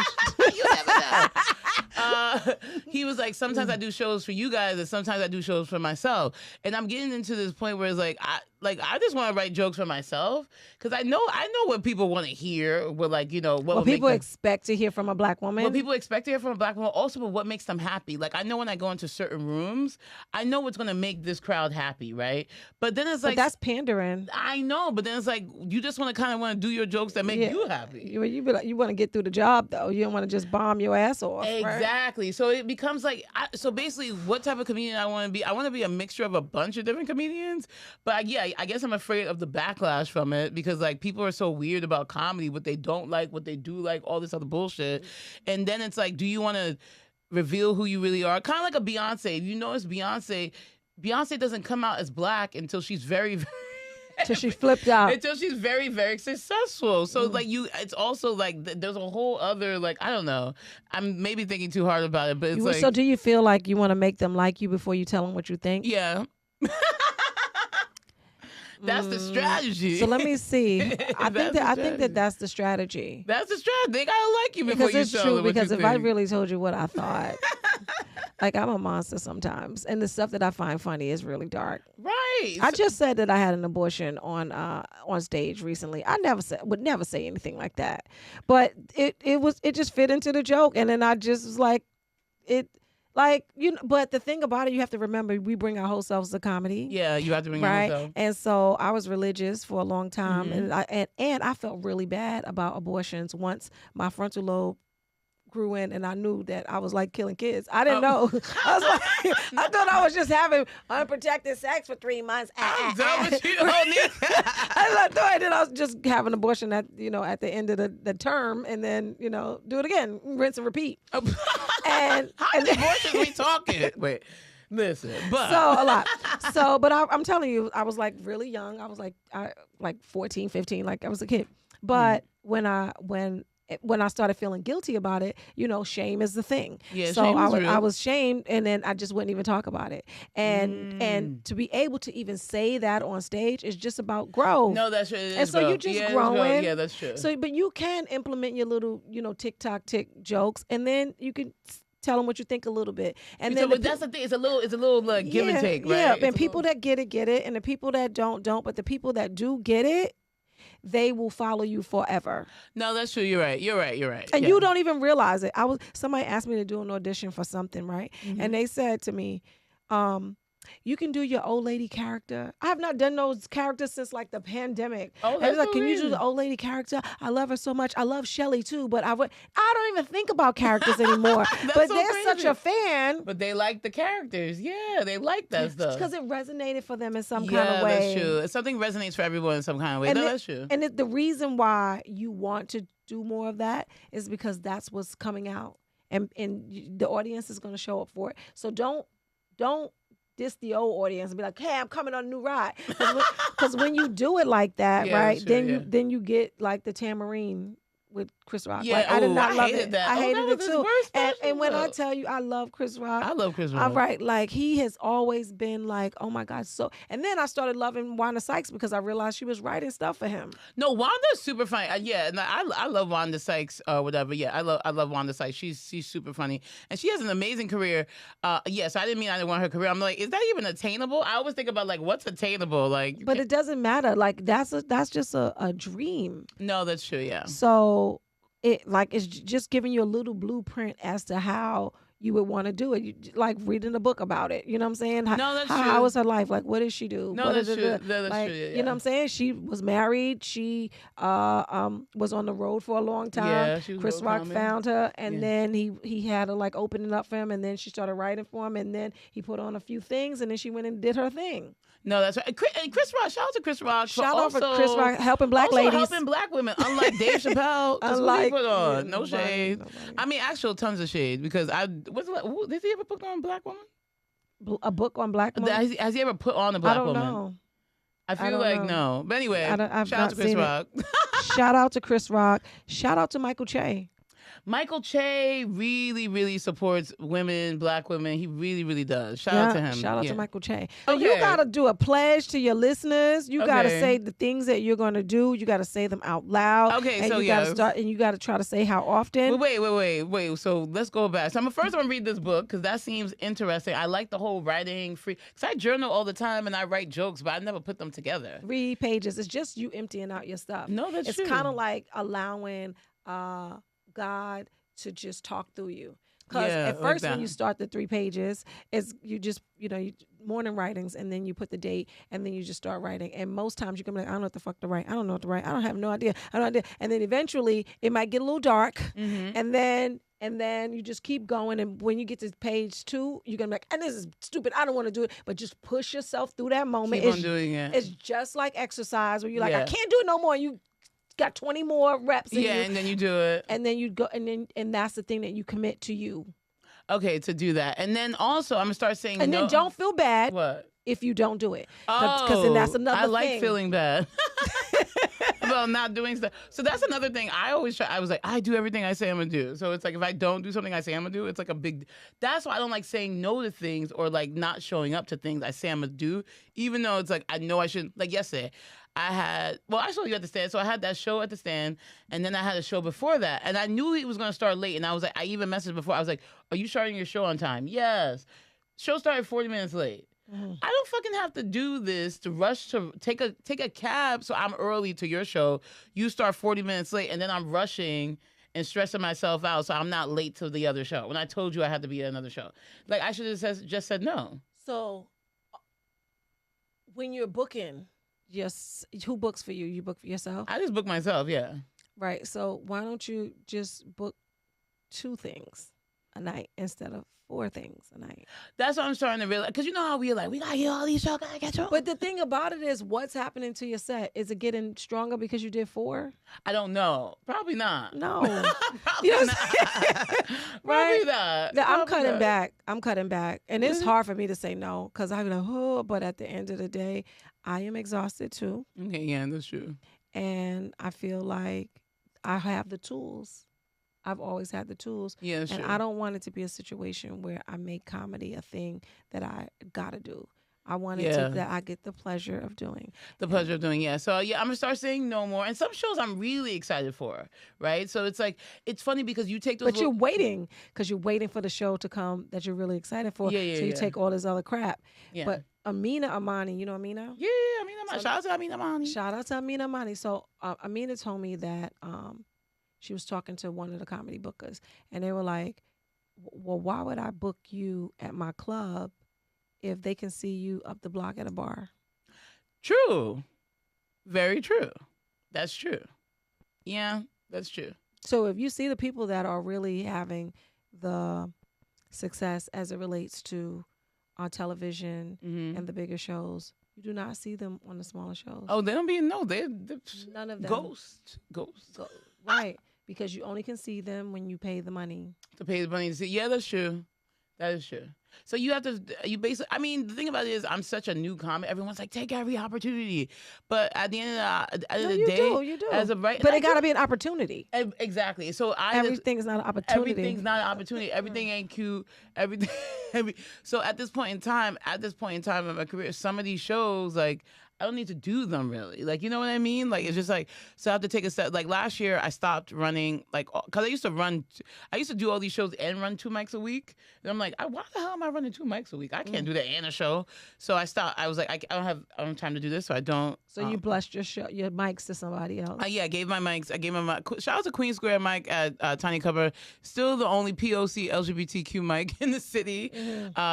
You never know. He was like, sometimes I do shows for you guys, and sometimes I do shows for myself. And I'm getting into this point where it's like, I just want to write jokes for myself, because I know what people want to hear. What what people expect to hear from a black woman. What people expect to hear from a black woman. Also, but what makes them happy. Like I know when I go into certain rooms, I know what's going to make this crowd happy, right? But then it's like, that's pandering. I know, but then it's like you just want to do your jokes that make you happy. You be like, you want to get through the job though. You don't want to just bomb your ass off. Exactly. Right? So it becomes like, so basically, what type of comedian I want to be? I want to be a mixture of a bunch of different comedians. But I guess I'm afraid of the backlash from it, because like people are so weird about comedy, what they don't like, what they do like, all this other bullshit. And then it's like, do you want to reveal who you really are? Kind of like a Beyonce. If you notice Beyonce doesn't come out as black until she's very, very until she flipped out. Until she's very, very successful. So like it's also like there's a whole other, like, I don't know. I'm maybe thinking too hard about it, but it's like. So do you feel like you want to make them like you before you tell them what you think? Yeah. That's the strategy. So let me see. I think that that's the strategy. That's the strategy. They gotta like you before you tell them what you think. Because if I really told you what I thought, like I'm a monster sometimes, and the stuff that I find funny is really dark. Right. I just said that I had an abortion on stage recently. I would never say anything like that, but it just fit into the joke, and then I just was like it. Like, but the thing about it, you have to remember, we bring our whole selves to comedy. Yeah, you have to bring your whole self. And so I was religious for a long time, and I felt really bad about abortions once my frontal lobe grew in, and I knew that I was like killing kids. I didn't know. I was like, I thought I was just having unprotected sex for 3 months. I'm done with you, Onika. I thought then I was just having abortion at the end of the term, and then do it again, rinse and repeat. And how many abortions we talking? Wait. Listen, but so a lot. So, but I'm telling you, I was like really young. I was like 14, 15, like I was a kid. But when I started feeling guilty about it, shame is the thing. Yeah, so shame is real. I was shamed, and then I just wouldn't even talk about it. And to be able to even say that on stage is just about growth. No, that's true. And so you just growing. Yeah, that's true. So, but you can implement your little, TikTok jokes, and then you can tell them what you think a little bit. And then that's the thing. It's a little like give and take, right? Yeah, and people that get it, and the people that don't. But the people that do get it, they will follow you forever. No, that's true. You're right. And you don't even realize it. Somebody asked me to do an audition for something, right? And they said to me, you can do your old lady character. I have not done those characters since like the pandemic. Oh, that's like, can you do the old lady character? I love her so much. I love Shelly too, but I don't even think about characters anymore. But so they're crazy. such a fan. But they like the characters. Yeah, they like that stuff. Because it resonated for them in some kind of way. Yeah, that's true. Something resonates for everyone in some kind of way. That's true. And the reason why you want to do more of that is because that's what's coming out. and the audience is going to show up for it. So don't diss the old audience and be like, hey, I'm coming on a new ride. Because when you do it like that, right, then you get like the Tamarine with Chris Rock. Yeah, like, I did not love hated it. that. I hated it too. And when I though. tell you, I love Chris Rock. I love Chris Rock. All right, like he has always been like, oh my God, so. And then I started loving Wanda Sykes because I realized she was writing stuff for him. No, Wanda's super funny. Yeah, and I love Wanda Sykes or whatever. Yeah, I love Wanda Sykes. She's super funny, and she has an amazing career. Yes, I didn't mean I didn't want her career. I'm like, is that even attainable? I always think about like, what's attainable? Like, but it doesn't matter. Like that's just a dream. No, that's true. Yeah. So. It's just giving you a little blueprint as to how you would want to do it. You, like reading a book about it. You know what I'm saying? No, that's true. How was her life? Like, what did she do? No, that's true. That's like, true. Yeah. You know what I'm saying? She was married. She was on the road for a long time. Yeah, she was Chris Rock found her, and then he had her like opening up for him, and then she started writing for him, and then he put on a few things, and then she went and did her thing. No, that's right. And Chris Rock, shout out to Chris Rock. Shout out for Chris Rock helping black ladies. Helping black women, unlike Dave Chappelle. Unlike, put on. No shade. Nobody. I mean, actual tons of shade because did he ever put on a black woman? A book on black women? Has he ever put on a black woman? I don't know. I feel like no. But anyway, shout out to Chris Rock. Shout out to Chris Rock. Shout out to Michael Che. Michael Che really, really supports women, black women. He really, really does. Shout out to him. Shout out to Michael Che. Okay. You got to do a pledge to your listeners. You got to say the things that you're going to do. You got to say them out loud. Okay, and so you got to start, and you got to try to say how often. Wait. So let's go back. So I'm first going to read this book because that seems interesting. I like the whole writing free. Because I journal all the time and I write jokes, but I never put them together. Read pages. It's just you emptying out your stuff. No, that's true. It's kind of like allowing God to just talk through you. Because at first when you start the 3 pages, it's you just, morning writings, and then you put the date, and then you just start writing. And most times you can be like, I don't know what the fuck to write. I don't know what to write. I don't have no idea. And then eventually it might get a little dark, and then you just keep going. And when you get to page 2, you're going to be like, and this is stupid. I don't want to do it. But just push yourself through that moment. Keep on doing it. It's just like exercise where you're like, I can't do it no more. And you got 20 more reps. And then you do it. And then you go, and that's the thing that you commit to you. Okay, to do that. And then also, I'm going to start saying and then don't feel bad if you don't do it. Because then that's another thing. I like feeling bad about not doing stuff. So that's another thing. I always try. I was like, I do everything I say I'm going to do. So it's like, if I don't do something I say I'm going to do, it's like a big... That's why I don't like saying no to things or like not showing up to things I say I'm going to do, even though it's like, I know I shouldn't. Like yesterday, I saw you at the stand. So I had that show at the stand, and then I had a show before that. And I knew he was going to start late. And I was like, I even messaged before. I was like, are you starting your show on time? Yes. Show started 40 minutes late. I don't fucking have to do this to rush to take a cab so I'm early to your show. You start 40 minutes late, and then I'm rushing and stressing myself out so I'm not late to the other show when I told you I had to be at another show. Like, I should have just said no. So when you're booking, who books for you? You book for yourself? I just book myself, yeah. Right. So why don't you just book 2 things a night instead of 4 things a night? That's what I'm starting to realize. Because you know how we're like, we got to hear all these shows, got to get you. But the thing about it is, what's happening to your set? Is it getting stronger because you did 4? I don't know. Probably not. No. Probably not. Probably not. I'm cutting back. I'm cutting back. And it's hard for me to say no because I'm like, oh, but at the end of the day, I am exhausted too. Okay, yeah, that's true. And I feel like I have the tools. I've always had the tools. Yeah, that's and true. I don't want it to be a situation where I make comedy a thing that I gotta do. I want it to that I get the pleasure of doing. The pleasure of doing, yeah. So yeah, I'm gonna start saying no more. And some shows I'm really excited for, right? So it's like, it's funny because you take those. But you're waiting because you're waiting for the show to come that you're really excited for. Yeah. So you take all this other crap. Yeah. But Amina Amani, you know Amina? Yeah, Amina Amani. Shout out to Amina Amani. Shout out to Amina Amani. So Amina told me that she was talking to one of the comedy bookers, and they were like, well, why would I book you at my club if they can see you up the block at a bar? True. Very true. That's true. Yeah, that's true. So if you see the people that are really having the success as it relates to television and the bigger shows, you do not see them on the smaller shows. Oh, they don't be, no, they're none of them. Ghosts. Right. because you only can see them when you pay the money. To pay the money to see. Yeah, that's true. That is true. So you have to, you basically, I mean, the thing about it is I'm such a new comic. Everyone's like, take every opportunity. But at the end of the day, you do. As of right, but it got to be an opportunity. Exactly. So everything is not an opportunity. Everything's not an opportunity. Everything ain't cute. Everything. So at this point in time in my career, some of these shows, like, I don't need to do them really. Like, you know what I mean? Like, it's just like, so I have to take a step. Like last year I stopped running, like, cause I used to do all these shows and run 2 mics a week. And I'm like, why the hell am I running 2 mics a week? I can't do that and a show. So I stopped. I was like, I don't have time to do this. So I don't. So you blessed your mics to somebody else. Yeah, I gave my mics. Shout out to Queen Square Mic at Tiny Cover. Still the only POC LGBTQ mic in the city.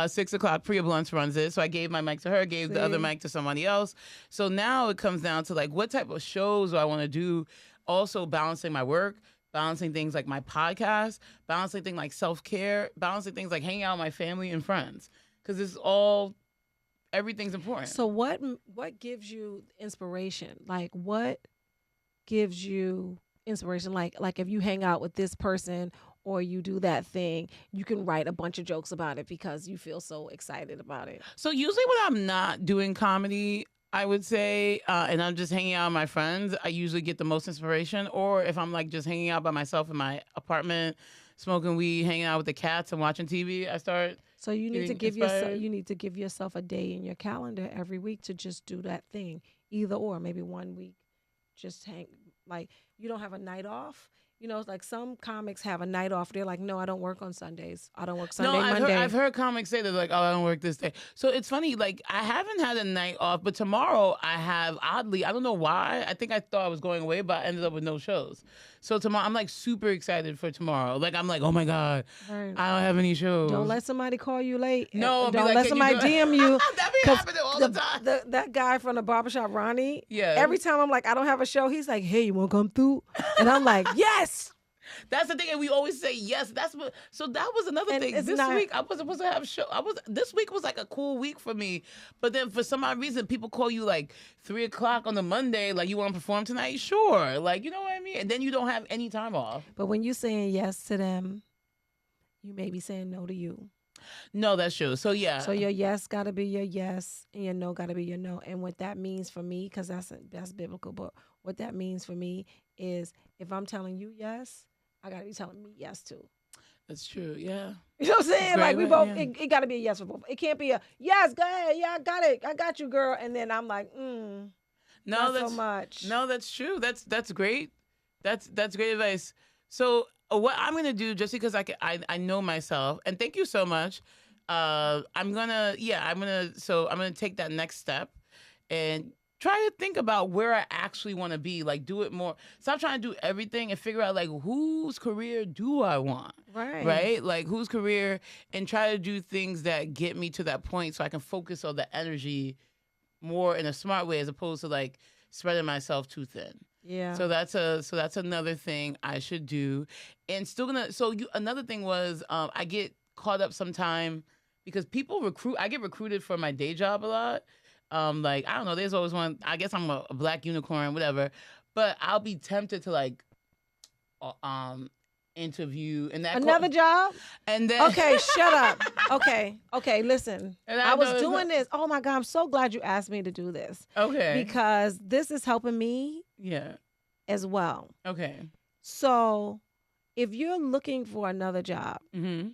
6 o'clock, Priya Blunts runs it. So I gave my mic to her, gave the other mic to somebody else. So now it comes down to like, what type of shows do I want to do? Also balancing my work, balancing things like my podcast, balancing things like self-care, balancing things like hanging out with my family and friends. Because it's all, everything's important. So what gives you inspiration? Like what gives you inspiration? Like if you hang out with this person or you do that thing, you can write a bunch of jokes about it because you feel so excited about it. So usually when I'm not doing comedy, I would say, and I'm just hanging out with my friends, I usually get the most inspiration. Or if I'm like just hanging out by myself in my apartment, smoking weed, hanging out with the cats and watching TV, I start. So you need to give yourself a day in your calendar every week to just do that thing. Either or, maybe one week, just hang, like you don't have a night off. You know, like some comics have a night off. They're like, no, I don't work on Sundays. I don't work Monday. I've heard comics say that, like, oh, I don't work this day. So it's funny, like, I haven't had a night off, but tomorrow I have, oddly, I don't know why. I think I thought I was going away, but I ended up with no shows. So tomorrow, I'm like super excited for tomorrow. Like, I'm like, oh my God, right. I don't have any shows. Don't let somebody call you late. No, don't let somebody DM you. That be happening all the time. That guy from the barbershop, Ronnie, yeah. Every time I'm like, I don't have a show, he's like, hey, you want to come through? And I'm like, yes. That's the thing, and we always say yes. So that was another thing. This week I wasn't supposed to have a show. This week was like a cool week for me, but then for some odd reason, people call you like 3 o'clock on the Monday, like you want to perform tonight. Sure, like you know what I mean. And then you don't have any time off. But when you're saying yes to them, you may be saying no to you. No, that's true. So yeah. So your yes got to be your yes, and your no got to be your no. And what that means for me, because that's biblical, but what that means for me is if I'm telling you yes, I gotta be telling me yes too. That's true, yeah. You know what I'm saying? Like we both, yeah. it gotta be a yes for both. It can't be a yes, go ahead, yeah, I got it, I got you, girl. And then I'm like, no, not that's so much. No, that's true. That's great. That's great advice. So what I'm gonna do, just because I know myself, and thank you so much. I'm gonna take that next step and try to think about where I actually want to be. Like, do it more. Stop trying to do everything and figure out, like, whose career do I want? Right? Like, whose career, and try to do things that get me to that point so I can focus on the energy more in a smart way as opposed to, like, spreading myself too thin. Yeah. So that's another thing I should do. And another thing was, I get caught up sometime because I get recruited for my day job a lot. Like, I don't know, there's always one, I guess I'm a black unicorn, whatever, but I'll be tempted to like, interview and that another job. And then, okay, shut up. Okay, listen, I was doing this. Oh my God, I'm so glad you asked me to do this. Okay. Because this is helping me. Yeah. As well. Okay. So if you're looking for another job,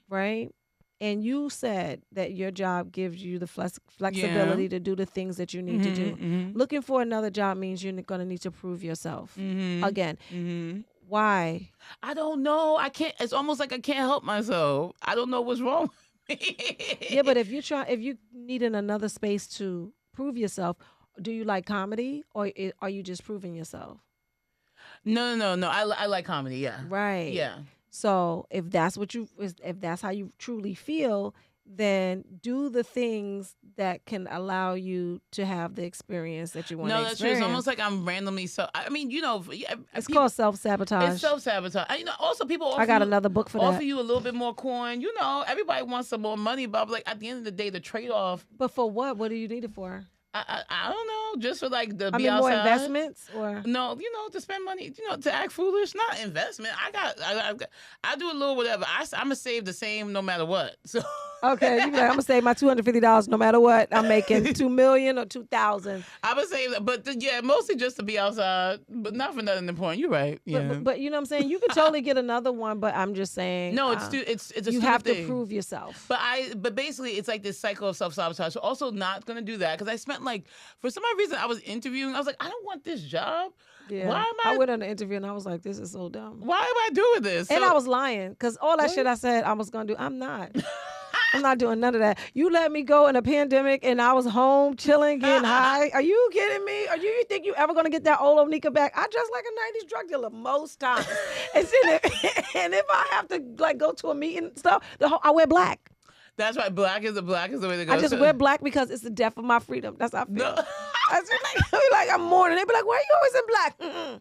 right? And you said that your job gives you the flexibility to do the things that you need to do. Looking for another job means you're going to need to prove yourself again. Why? I don't know. I can't. It's almost like I can't help myself. I don't know what's wrong with me. Yeah, but if you need in another space to prove yourself, do you like comedy or are you just proving yourself? No. I like comedy. Yeah. Right. Yeah. So if that's how you truly feel, then do the things that can allow you to have the experience that you want to experience. No, that's true. It's almost like I'm randomly I mean, you know, it's called self-sabotage. It's self-sabotage. You know, also people offer I got another book for that. Offer you a little bit more coin. You know, everybody wants some more money, but like at the end of the day, the trade-off. But for what? What do you need it for? I don't know, just for like the I be mean, more outside. investments or No, to spend money, to act foolish, not investment. I do a little whatever. I'm gonna save the same no matter what. So okay, you be like, I'm gonna save my $250 no matter what. I'm making $2 million or $2,000. I'm gonna save that, but mostly just to be outside, but not for nothing important. You're right. Yeah, But you know what I'm saying? You could totally get another one, but I'm just saying. no, it's a you have thing. to prove yourself. But basically, it's like this cycle of self-sabotage. So also not gonna do that because I spent like for some odd reason I was interviewing. I was like, I don't want this job. Yeah. Why am I went on the interview and I was like, this is so dumb. Why am I doing this? And I was lying because all that shit I said I was gonna do, I'm not. I'm not doing none of that. You let me go in a pandemic and I was home chilling, getting high. Are you kidding me? Or you think you ever gonna get that old Onika back? I dress like a 90s drug dealer most times. and if I have to like go to a meeting and stuff, I wear black. That's right. Black is the way to go. I just wear black because it's the death of my freedom. That's how I feel. No. I just like I'm mourning. They be like, why are you always in black? Mm-mm.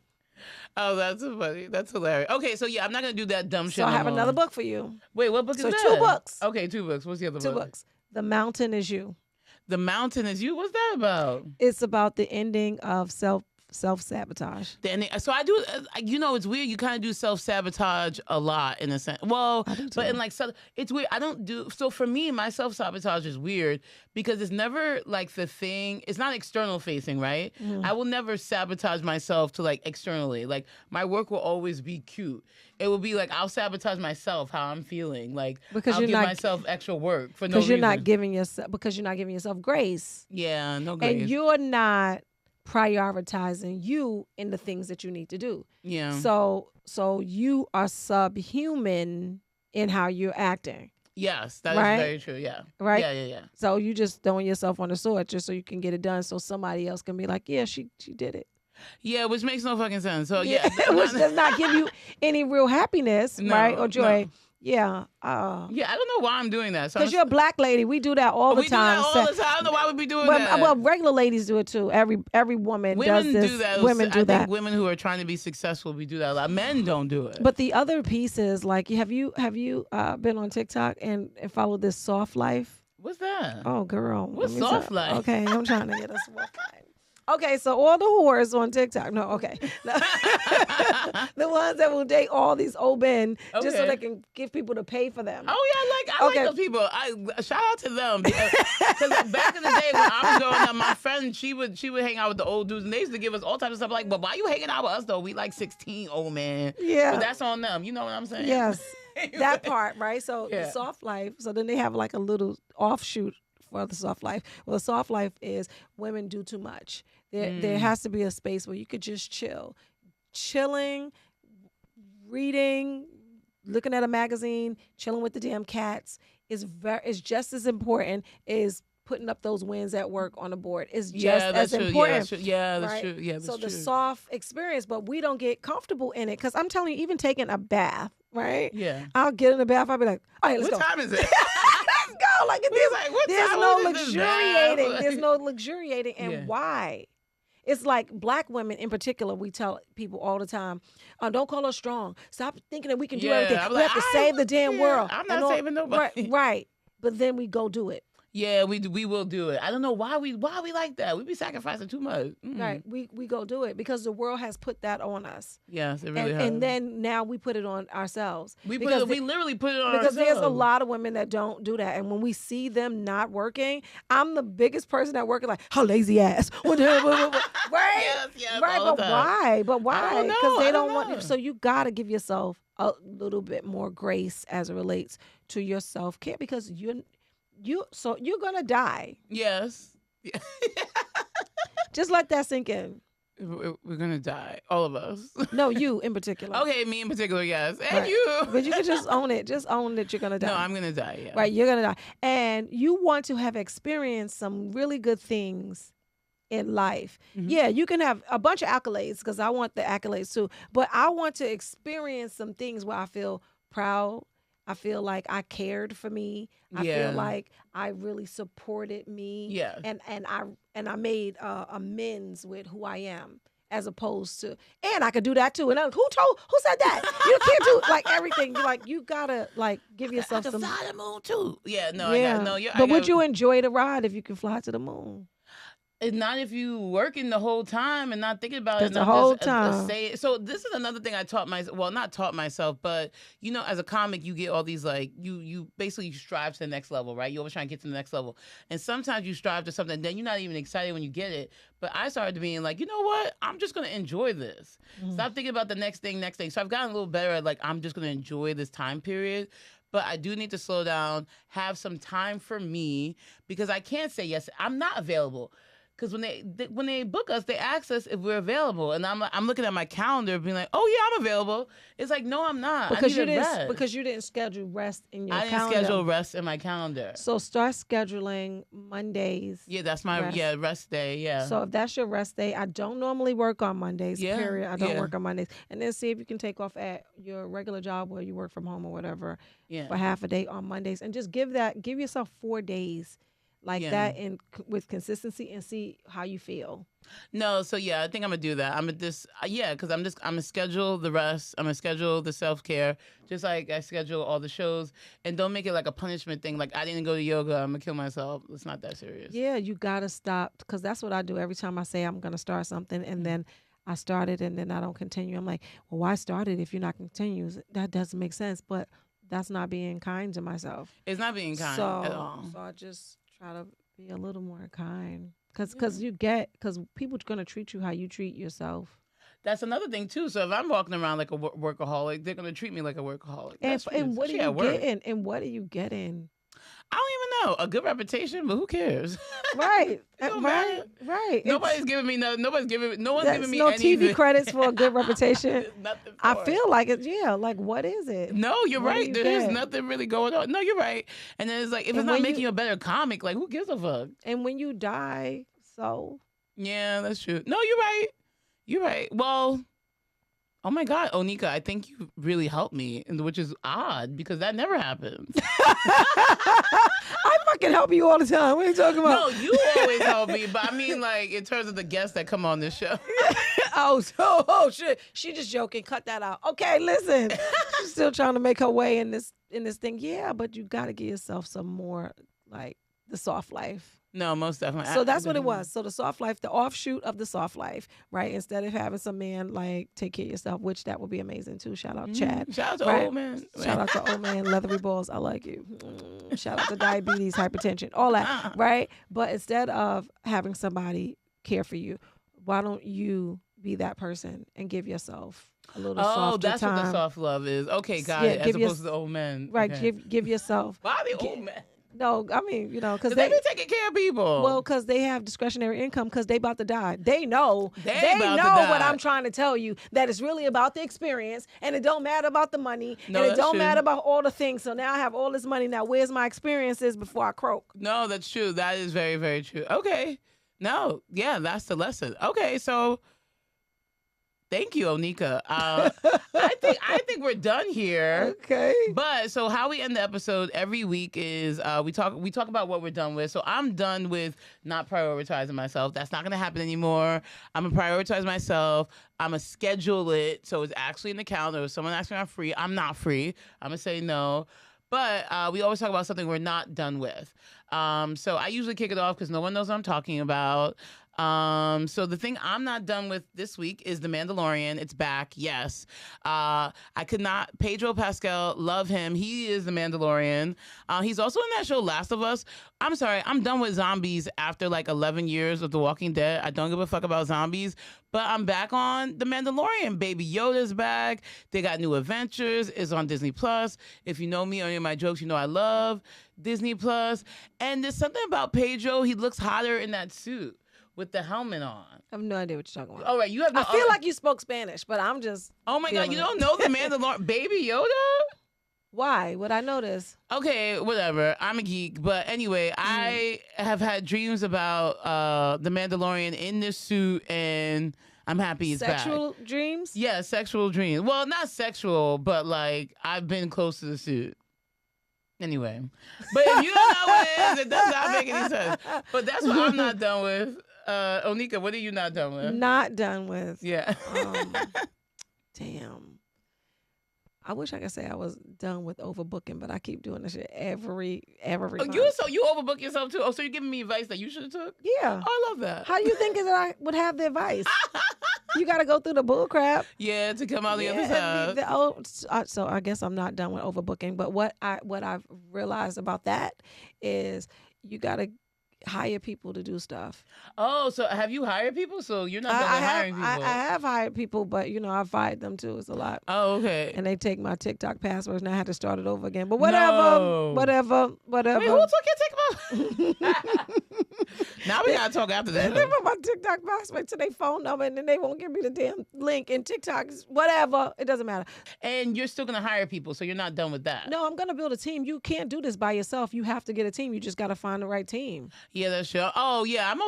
Oh, that's so funny. That's hilarious. Okay, so yeah, I'm not gonna do that dumb shit. So I have another book for you. Wait, what book is that? So 2 books. Okay, 2 books. What's the other book? 2 books. The Mountain Is You. The Mountain Is You? What's that about? It's about the ending of self-sabotage. So I do, it's weird. You kind of do self-sabotage a lot in a sense. Well, but in like, it's weird. I don't do, so for me, my self-sabotage is weird because it's never like the thing, it's not external facing, right? Mm. I will never sabotage myself to like externally. Like my work will always be cute. It will be like, I'll sabotage myself, how I'm feeling. Like I'll give myself extra work for no reason. Because you're not giving yourself grace. Yeah, no grace. And you're not prioritizing you in the things that you need to do. Yeah. So you are subhuman in how you're acting. Yes, that is very true. Yeah. Right? Yeah. So you just throwing yourself on the sword just so you can get it done so somebody else can be like, yeah, she did it. Yeah, which makes no fucking sense. So yeah. Which does not give you any real happiness, right? Or joy. No. Yeah. I don't know why I'm doing that. Because you're a black lady. We do that all the time. We do that all the time. I don't know why we'd be doing that. Well, regular ladies do it too. Every woman does this. Do that. Women do that. I think women who are trying to be successful, we do that a lot. Men don't do it. But the other piece is like, have you been on TikTok and followed this soft life? What's that? Oh, girl. What's soft life? Okay, I'm trying to get us soft life. Okay, so all the whores on TikTok. No, okay. No. The ones that will date all these old men just so they can give people to pay for them. Oh, yeah, I like those people. Shout out to them. Because back in the day when I was growing up, my friend, she would hang out with the old dudes, and they used to give us all types of stuff like, but why you hanging out with us, though? We like 16, old man. Yeah. But that's on them. You know what I'm saying? Yes. That part, right? So the soft life, so then they have like a little offshoot for the soft life. Well, the soft life is women do too much. There has to be a space where you could just chill. Chilling, reading, looking at a magazine, chilling with the damn cats is just as important as putting up those wins at work on the board. It's just as important. Yeah, that's true. Yeah, that's true. So the soft experience, but we don't get comfortable in it. Because I'm telling you, even taking a bath, right? Yeah. I'll get in the bath. I'll be like, all right, let's go. What time is it? Let's go. Like, there's no luxuriating. There's no luxuriating. And why? It's like black women in particular, we tell people all the time, don't call us strong. Stop thinking that we can do everything. We have to save the damn world. I'm not saving nobody. Right. But then we go do it. Yeah, we will do it. I don't know why we like that. We be sacrificing too much. Mm-hmm. Right. We go do it because the world has put that on us. Yes, it really has. And then now we put it on ourselves. We literally put it on because ourselves. Because there's a lot of women that don't do that. And when we see them not working, I'm the biggest person at work like, how lazy ass. Right? Yes, right. But why? Because they don't want. So you got to give yourself a little bit more grace as it relates to your self-care because you're gonna die. Yes. Just let that sink in. We're gonna die, all of us. No, you in particular. Okay, me in particular, yes, and you. But you can just own it. Just own that you're gonna die. No, I'm gonna die. Yeah. Right, you're gonna die, and you want to have experienced some really good things in life. Mm-hmm. Yeah, you can have a bunch of accolades because I want the accolades too. But I want to experience some things where I feel proud. I feel like I cared for me. I feel like I really supported me. Yeah. And I made amends with who I am as opposed to, and I could do that too. And who said that? You can't do like everything. You gotta like give yourself some. I can fly the moon too. Yeah, no, yeah. But would you enjoy the ride if you could fly to the moon? It's not if you working the whole time and not thinking about it. The whole time. So this is another thing I taught myself. Well, not taught myself, but as a comic, you get all these you basically strive to the next level, right? You always try and get to the next level, and sometimes you strive to something, then you're not even excited when you get it. But I started being like, you know what? I'm just gonna enjoy this. Stop thinking about the next thing. So I've gotten a little better at I'm just gonna enjoy this time period. But I do need to slow down, have some time for me, because I can't say yes. I'm not available. Because when they book us, they ask us if we're available, and I'm looking at my calendar, being like, "Oh yeah, I'm available." It's like, no, I'm not. Because you didn't schedule rest in your calendar. I didn't schedule rest in my calendar. So start scheduling Mondays. Yeah, that's my rest day. Yeah. So if that's your rest day, I don't normally work on Mondays. Yeah, period. I don't work on Mondays, and then see if you can take off at your regular job where you work from home or whatever for half a day on Mondays, and just give yourself 4 days. That with consistency, and see how you feel. No, so I think I'm gonna do that. because I'm gonna schedule the rest. I'm gonna schedule the self-care, just like I schedule all the shows, and don't make it like a punishment thing. Like I didn't go to yoga, I'm gonna kill myself. It's not that serious. Yeah, you gotta stop, because that's what I do every time I say I'm gonna start something, and then I started and then I don't continue. I'm like, well, why start it if you're not continuing? That doesn't make sense. But that's not being kind to myself. It's not being kind at all. So I just try to be a little more kind, because people are gonna treat you how you treat yourself. That's another thing too. So if I'm walking around like a workaholic, they're gonna treat me like a workaholic. And what are you getting? And what are you getting? I don't even know. A good reputation, but who cares? Right. Right. Nobody's giving me no one's giving me no anything. TV credits for a good reputation. Nothing. I feel like it. Yeah. Like, what is it? No, you're right. There's nothing really going on. No, you're right. And then it's like, if it's not making you a better comic, like, who gives a fuck? And when you die, so. Yeah, that's true. No, you're right. You're right. Well, oh my God, Onika, I think you really helped me, which is odd because that never happens. I fucking help you all the time. What are you talking about? No, you always help me, but I mean, like, in terms of the guests that come on this show. Oh shit. She just joking. Cut that out. Okay, listen. She's still trying to make her way in this thing. Yeah, but you got to give yourself some more, like, the soft life. No, most definitely. So that's what it was. So the soft life, the offshoot of the soft life, right? Instead of having some man like take care of yourself, which that would be amazing too. Shout out Chad. Shout out to old man. Shout out to old man, leathery balls. I like you. Shout out to diabetes, hypertension, all that, right? But instead of having somebody care for you, why don't you be that person and give yourself a little softer time? Oh, that's what the soft love is. Okay, got it. As opposed to the old men. Right, okay. give yourself. Why the old men? No, I mean, because they be taking care of people. Well, because they have discretionary income because they about to die. They know what I'm trying to tell you, that it's really about the experience, and it don't matter about the money, and it don't matter about all the things. So now I have all this money. Now where's my experiences before I croak? No, that's true. That is very, very true. Okay. No, yeah, that's the lesson. Okay, so thank you, Onika. I think we're done here. Okay. But so how we end the episode every week is we talk about what we're done with. So I'm done with not prioritizing myself. That's not gonna happen anymore. I'm gonna prioritize myself. I'm gonna schedule it so it's actually in the calendar. If someone asks me if I'm free, I'm not free. I'm gonna say no. But we always talk about something we're not done with. So I usually kick it off because no one knows what I'm talking about. So the thing I'm not done with this week is The Mandalorian. It's back, yes. I could not. Pedro Pascal, love him. He is The Mandalorian. He's also in that show Last of Us. I'm sorry, I'm done with zombies after like 11 years of The Walking Dead. I don't give a fuck about zombies. But I'm back on The Mandalorian. Baby Yoda's back. They got new adventures. It's on Disney Plus. If you know me or any of my jokes, you know I love Disney Plus. And there's something about Pedro. He looks hotter in that suit with the helmet on. I have no idea what you're talking about. All right, you have. I feel like you spoke Spanish, but I'm just. Oh my God, you don't know The Mandalorian, Baby Yoda? Why would I know this? Okay, whatever. I'm a geek, but anyway, I have had dreams about The Mandalorian in this suit, and I'm happy he's back. Sexual dreams? Yeah, sexual dreams. Well, not sexual, but like I've been close to the suit. Anyway, but if you don't know what it is, it does not make any sense. But that's what I'm not done with. Onika, what are you not done with? Not done with. Yeah. Damn. I wish I could say I was done with overbooking, but I keep doing this shit every Oh, month. you overbook yourself too? Oh, so you're giving me advice that you should have took? Yeah. Oh, I love that. How you think that I would have the advice? You got to go through the bull crap. Yeah, to come out the other side. So I guess I'm not done with overbooking. But what I've realized about that is you got to hire people to do stuff. Oh, so have you hired people? So you're not done with hiring people? I have hired people, but I've fired them too. It's a lot. Oh, okay. And they take my TikTok passwords, and I had to start it over again. But whatever. Wait, who took your TikTok? Now we gotta talk after that. They put my TikTok password to their phone number, and then they won't give me the damn link. And TikTok, whatever, it doesn't matter. And you're still gonna hire people, so you're not done with that. No, I'm gonna build a team. You can't do this by yourself. You have to get a team. You just gotta find the right team. Yeah, that's true. Oh, yeah. I'm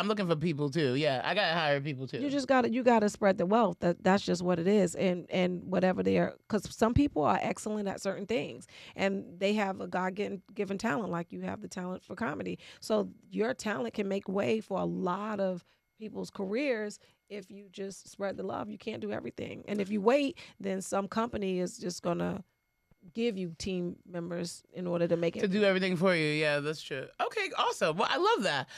looking for people too. Yeah, I gotta hire people too. You gotta spread the wealth. That's just what it is. And whatever because some people are excellent at certain things, and they have a God-given talent, like you have the talent for comedy. So your talent can make way for a lot of people's careers if you just spread the love. You can't do everything, and if you wait, then some company is just gonna give you team members in order to make it. To do everything for you. Yeah, that's true. Okay, awesome. Well, I love that.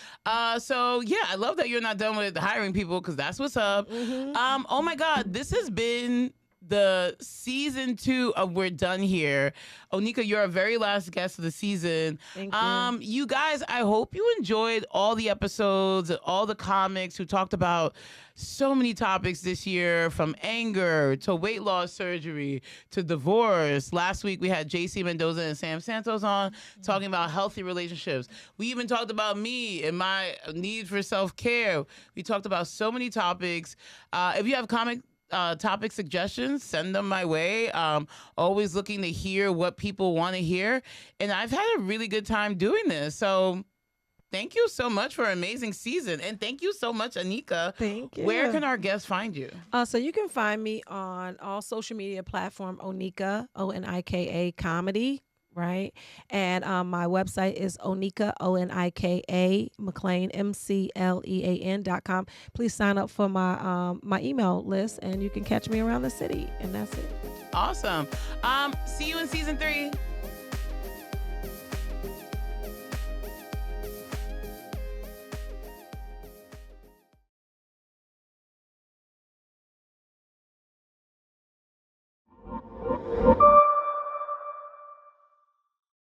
So, yeah, I love that you're not done with hiring people because that's what's up. Mm-hmm. Oh, my God. This has been the season 2 of We're Done Here. Onika, you're our very last guest of the season. Thank you. You guys, I hope you enjoyed all the episodes, all the comics who talked about so many topics this year, from anger to weight loss surgery to divorce. Last week we had JC Mendoza and Sam Santos on talking about healthy relationships. We even talked about me and my need for self-care. We talked about so many topics. If you have topic suggestions, send them my way. Always looking to hear what people want to hear. And I've had a really good time doing this. So thank you so much for an amazing season. And thank you so much, Onika. Thank you. Where can our guests find you? So you can find me on all social media platform, Onika, Onika comedy. Right. And my website is Onika, Onika McLean, MCLEAN.com. Please sign up for my email list, and you can catch me around the city. And that's it. Awesome. See you in season 3.